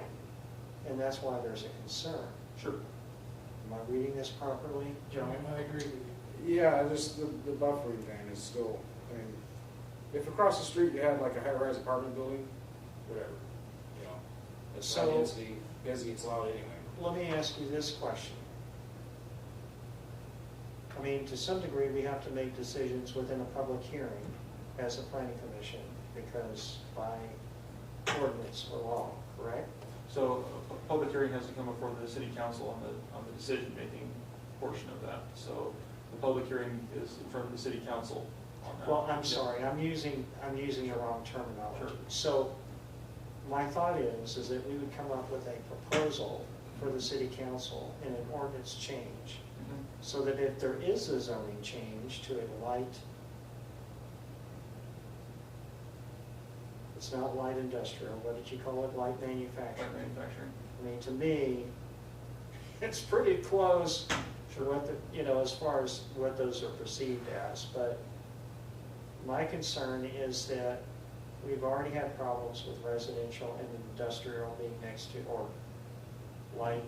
[SPEAKER 1] And that's why there's a concern.
[SPEAKER 4] Sure.
[SPEAKER 1] Am I reading this properly, John?
[SPEAKER 5] I agree with you.
[SPEAKER 7] Yeah, just the buffering thing is still, I mean, if across the street you had like a high-rise apartment building, whatever, you know, it's high
[SPEAKER 1] So-
[SPEAKER 7] density, busy, it's loud anyway.
[SPEAKER 1] Let me ask you this question. I mean, to some degree, we have to make decisions within a public hearing as a planning commission. because by ordinance or law, correct?
[SPEAKER 4] So a public hearing has to come before the city council on the decision-making portion of that. So the public hearing is in front of the city council on that.
[SPEAKER 1] Well, I'm
[SPEAKER 4] Yeah.
[SPEAKER 1] sorry, I'm using the wrong terminology.
[SPEAKER 4] Sure.
[SPEAKER 1] So my thought is that we would come up with a proposal for the city council in an ordinance change,
[SPEAKER 4] Mhm.
[SPEAKER 1] so that if there is a zoning change to a light, it's not light industrial, what did you call it, light manufacturing?
[SPEAKER 4] Light manufacturing.
[SPEAKER 1] I mean, to me, it's pretty close to what the, as far as what those are perceived as, but my concern is that we've already had problems with residential and industrial being next to, or light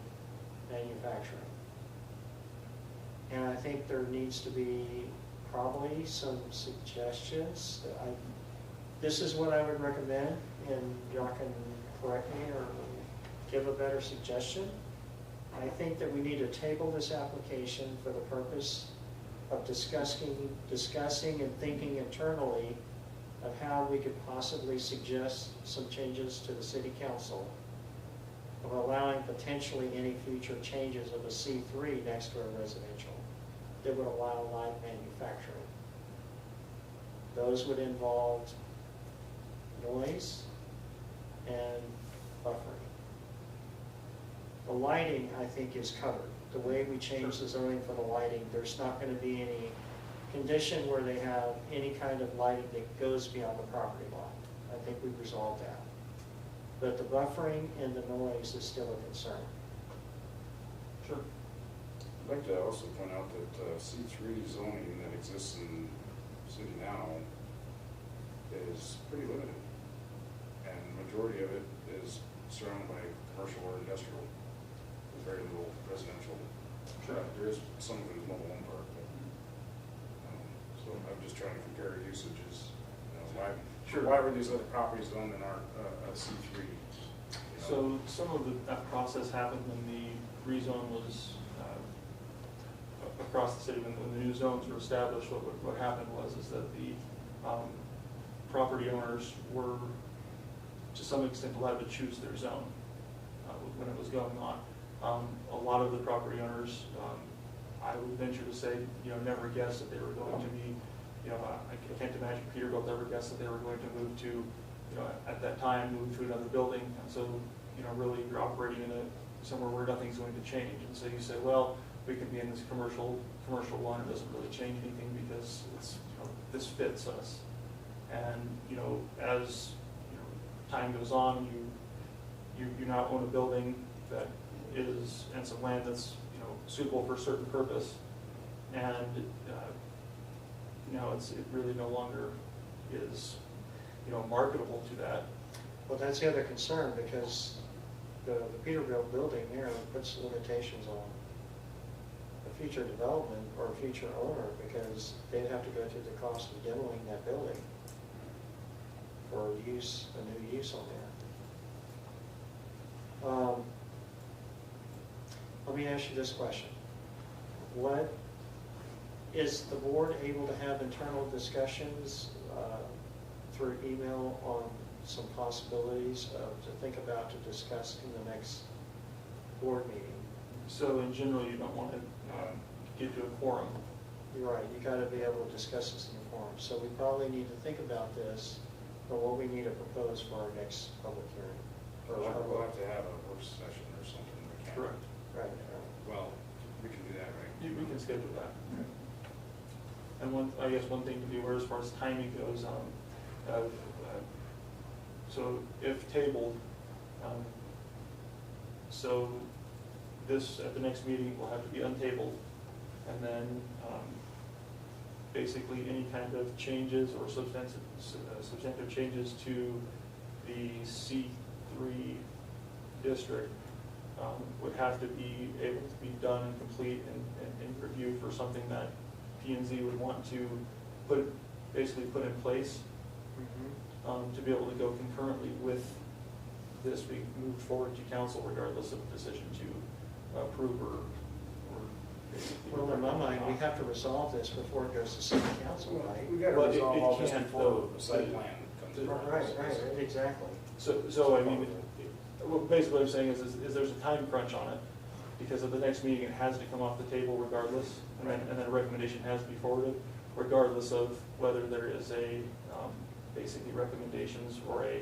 [SPEAKER 1] manufacturing. And I think there needs to be probably some suggestions that this is what I would recommend, and y'all can correct me or give a better suggestion. I think that we need to table this application for the purpose of discussing and thinking internally of how we could possibly suggest some changes to the city council, of allowing potentially any future changes of a C3 next to a residential that would allow light manufacturing. Those would involve noise and buffering. The lighting, I think, is covered. The way we change the zoning for the lighting, there's not going to be any condition where they have any kind of lighting that goes beyond the property line. I think we've resolved that. But the buffering and the noise is still a concern.
[SPEAKER 4] Sure.
[SPEAKER 7] I'd like to also point out that C3 zoning that exists in the city now is pretty limited. And the majority of it is surrounded by commercial or industrial, with very little residential.
[SPEAKER 4] Sure.
[SPEAKER 7] There is some of it is mobile home park, but, so I'm just trying to compare usages.
[SPEAKER 4] Sure.
[SPEAKER 7] Why were these other properties owned and aren't a C3?
[SPEAKER 4] So some of that process happened when the rezone was across the city. When the new zones were established, what happened was that the property owners were to some extent allowed to choose their zone when it was going on. A lot of the property owners, I would venture to say, never guessed that they were going to be, I can't imagine Peterbilt ever guessed that they were going to move to, at that time, move to another building. And so, really you're operating in somewhere where nothing's going to change. And so you say, well, we can be in this commercial one, it doesn't really change anything because it's, this fits us. And, as time goes on, you now own a building that is, and some land that's, suitable for a certain purpose. And, it really no longer is, marketable to that.
[SPEAKER 1] Well, that's the other concern, because the Peterbilt building there puts limitations on the future development or future owner, because they'd have to go through the cost of demoing that building for use, a new use on there. Let me ask you this question. What, is the board able to have internal discussions through email on some possibilities to think about, to discuss in the next board meeting?
[SPEAKER 4] So in general, you don't want to get to a quorum.
[SPEAKER 1] You're right, you gotta be able to discuss this in a forum. So we probably need to think about this, or what we need to propose for our next public hearing. Or
[SPEAKER 7] We'll have to have a work session or something. We can't-
[SPEAKER 4] Correct.
[SPEAKER 1] Right.
[SPEAKER 7] Well, we can do that, right?
[SPEAKER 4] We can schedule that. And I guess one thing to be aware as far as timing goes, so if tabled, so this, at the next meeting, will have to be untabled. And then basically any kind of changes or substantive changes to the C3 district would have to be able to be done and complete and reviewed for something that P&Z would want to basically put in place to be able to go concurrently with this being moved forward to council regardless of the decision to approve or basically.
[SPEAKER 1] Well, in my mind, we have to resolve this before it goes to city council, right?
[SPEAKER 7] We gotta
[SPEAKER 4] But it
[SPEAKER 7] resolve all this
[SPEAKER 4] can't,
[SPEAKER 7] before
[SPEAKER 4] though.
[SPEAKER 7] the site plan comes
[SPEAKER 1] Right, exactly.
[SPEAKER 4] So I mean, well, basically what I'm saying is there's a time crunch on it, because at the next meeting, it has to come off the table regardless, and then a recommendation has to be forwarded, regardless of whether there is a, basically recommendations or a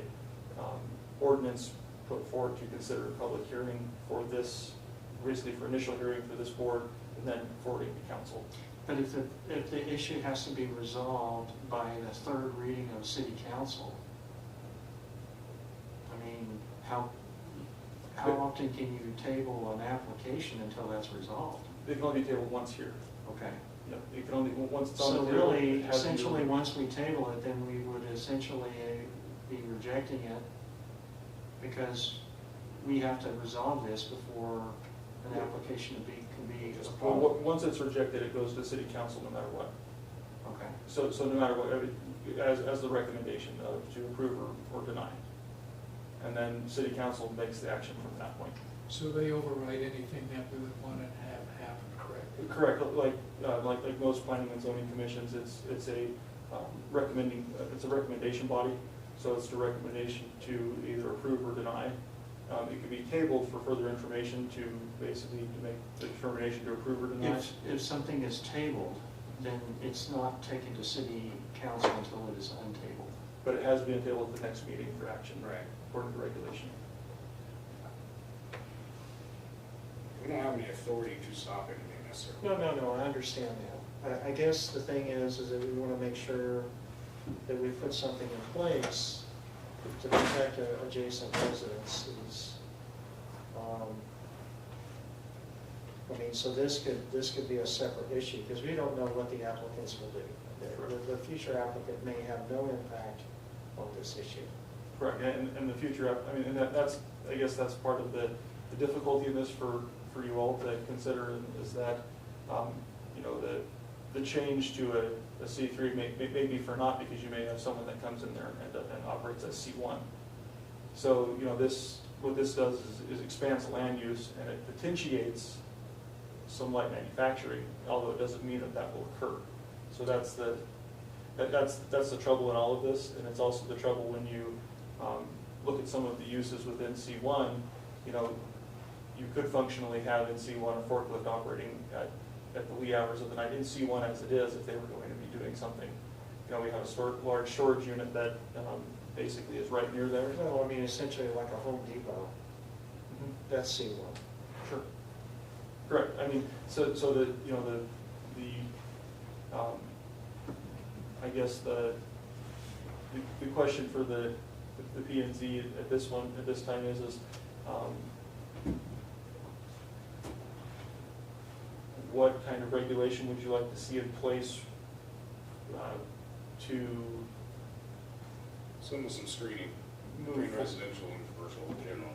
[SPEAKER 4] ordinance put forward to consider a public hearing for this, basically for initial hearing for this board, and then forwarding to council.
[SPEAKER 1] But if the issue has to be resolved by the third reading of city council, I mean, how often can you table an application until that's resolved?
[SPEAKER 4] It can only be tabled once here.
[SPEAKER 1] Okay.
[SPEAKER 4] Yep, it can only, once it's on
[SPEAKER 1] So
[SPEAKER 4] the table.
[SPEAKER 1] really,
[SPEAKER 4] it has to be-
[SPEAKER 1] essentially, once we table it, then we would essentially be rejecting it because we have to resolve this before an application can be
[SPEAKER 4] Well,
[SPEAKER 1] approved.
[SPEAKER 4] once it's rejected, it goes to city council no matter what.
[SPEAKER 1] Okay.
[SPEAKER 4] So no matter what, as the recommendation to approve or deny. And then city council makes the action from that point.
[SPEAKER 5] So they override anything that we would want to have happen, correct?
[SPEAKER 4] Correct, like most planning and zoning commissions, it's a recommendation body, so it's the recommendation to either approve or deny. It could be tabled for further information to basically to make the determination to approve or deny.
[SPEAKER 1] If something is tabled, then it's not taken to city council until it is untabled.
[SPEAKER 4] But it has been tabled at the next meeting for action.
[SPEAKER 7] Right.
[SPEAKER 4] According to regulation.
[SPEAKER 7] We don't have any authority to stop anything necessarily.
[SPEAKER 1] No, I understand that. I guess the thing is that we want to make sure that we put something in place to protect adjacent residences. I mean, so this could be a separate issue, because we don't know what the applicants will do. The future applicant may have no impact on this issue.
[SPEAKER 4] Correct, and the future, I mean, and that's, I guess that's part of the difficulty in this for you all to consider is that, you know, the change to a C3 may be for naught, because you may have someone that comes in there and operates as C1. So, you know, what this does is expands the land use, and it potentiates some light manufacturing, although it doesn't mean that will occur. So that's the trouble in all of this, and it's also the trouble when you look at some of the uses within C1. You know, you could functionally have in C1 a forklift operating at the wee hours of the night in C1 as it is, if they were going to be doing something. You know, we have a large storage unit that basically is right near there.
[SPEAKER 1] Well, I mean, essentially like a Home Depot. That's C1.
[SPEAKER 4] Sure. Correct. I mean, so the, you know, I guess the question for the P and Z at this time is what kind of regulation would you like to see in place to
[SPEAKER 7] Some screening
[SPEAKER 4] move
[SPEAKER 7] between
[SPEAKER 4] forward?
[SPEAKER 7] residential and commercial in general.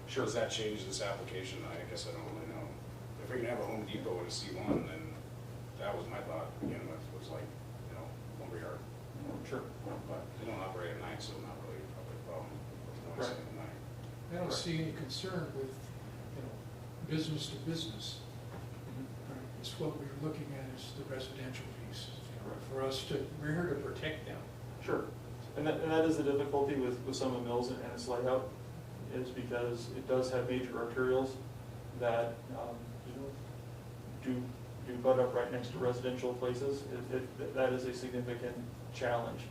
[SPEAKER 4] Sure.
[SPEAKER 7] Does that change this application? I guess I don't really know. If we can have a Home Depot and a C1, then that was my thought, again, that was like, you know, lumberyard.
[SPEAKER 4] Sure.
[SPEAKER 7] But they don't operate at night, so not really a problem with noise
[SPEAKER 4] Right.
[SPEAKER 7] at night.
[SPEAKER 5] I don't see any concern with, you know, business to business. It's what we're looking at is the residential piece. You know, for us we're here to protect them.
[SPEAKER 4] Sure. And that is the difficulty with some of Mills and its layout, is because it does have major arterials that do butt up right next to residential places. That is a significant challenge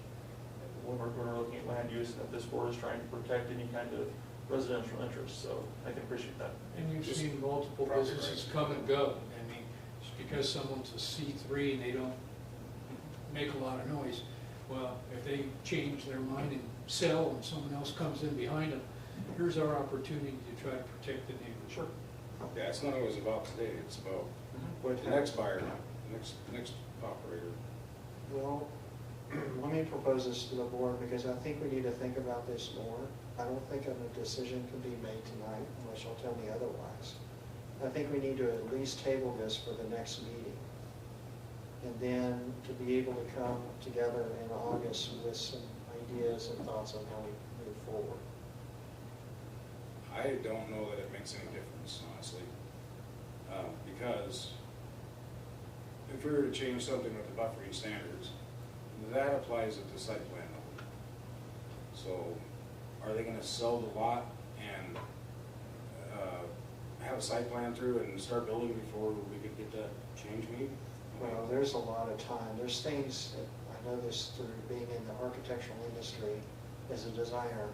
[SPEAKER 4] when we're looking at land use, and that this board is trying to protect any kind of residential interest. So I can appreciate that.
[SPEAKER 5] And you've
[SPEAKER 7] Just
[SPEAKER 5] seen multiple
[SPEAKER 7] property
[SPEAKER 5] businesses
[SPEAKER 7] rights.
[SPEAKER 5] come and go. I mean, just because someone's a C3 and they don't make a lot of noise, well, if they change their mind and sell and someone else comes in behind them, here's our opportunity to try to protect the neighbors.
[SPEAKER 4] Sure.
[SPEAKER 7] Yeah, it's not always about today, it's about
[SPEAKER 1] What
[SPEAKER 7] the next buyer, next operator.
[SPEAKER 1] Well, let me propose this to the board, because I think we need to think about this more. I don't think a decision can be made tonight unless you'll tell me otherwise. I think we need to at least table this for the next meeting. And then to be able to come together in August with some ideas and thoughts on how we move forward.
[SPEAKER 7] I don't know that it makes any difference, honestly, because if we were to change something with the buffering standards, that applies at the site plan level. So are they gonna sell the lot and have a site plan through and start building before we could get that change made?
[SPEAKER 1] Well, there's a lot of time. There's things that I know this through being in the architectural industry as a designer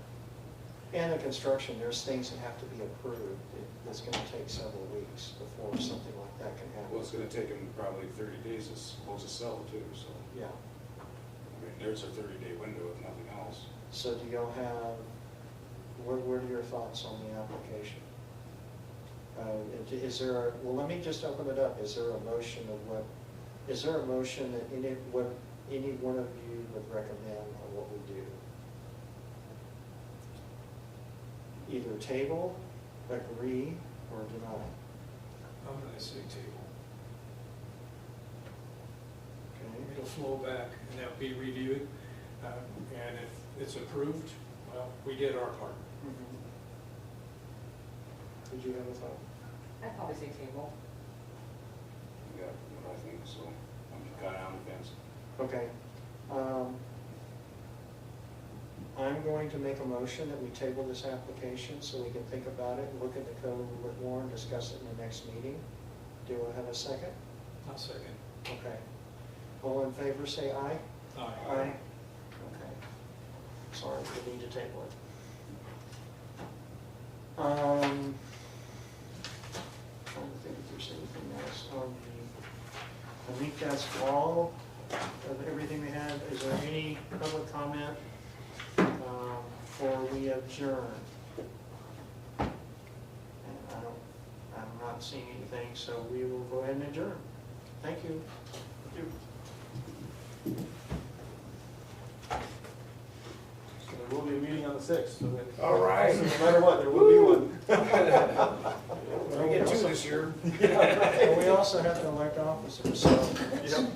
[SPEAKER 1] and in construction, there's things that have to be approved. It's gonna take several weeks before something like that can
[SPEAKER 7] Well, it's
[SPEAKER 1] happen.
[SPEAKER 7] gonna take them probably 30 days to supposed to sell too, so,
[SPEAKER 1] Yeah.
[SPEAKER 7] I mean, there's a 30-day window if nothing else.
[SPEAKER 1] So do y'all have, what are your thoughts on the application? Is there, well, let me just open it up. Is there a motion of what, is there a motion that what any one of you would recommend on what we do? Either table, agree, or deny?
[SPEAKER 5] I'm gonna say table.
[SPEAKER 1] Okay.
[SPEAKER 5] It'll flow back and that'll be reviewed. And if it's approved, well, we did our part.
[SPEAKER 1] Did you have a thought?
[SPEAKER 9] I'd probably say table.
[SPEAKER 7] Yeah, what I think, so I'm kind of on the fence.
[SPEAKER 1] Okay. I'm going to make a motion that we table this application so we can think about it, look at the code a little bit more, and discuss it in the next meeting. Do I have a second?
[SPEAKER 5] I'll second.
[SPEAKER 1] Okay. All in favor, say aye.
[SPEAKER 5] Aye.
[SPEAKER 1] Okay. Sorry, we need to table it. Trying to think if there's anything else on the, I think that's all of everything we have. Is there any public comment before we adjourn? And I'm not seeing anything, so we will go ahead and adjourn. Thank you.
[SPEAKER 4] So there will be a meeting on the 6th. So that-
[SPEAKER 7] All right.
[SPEAKER 4] No matter what, there will be one.
[SPEAKER 7] We get two this year.
[SPEAKER 1] And we also have to elect officers, so.
[SPEAKER 4] Yep.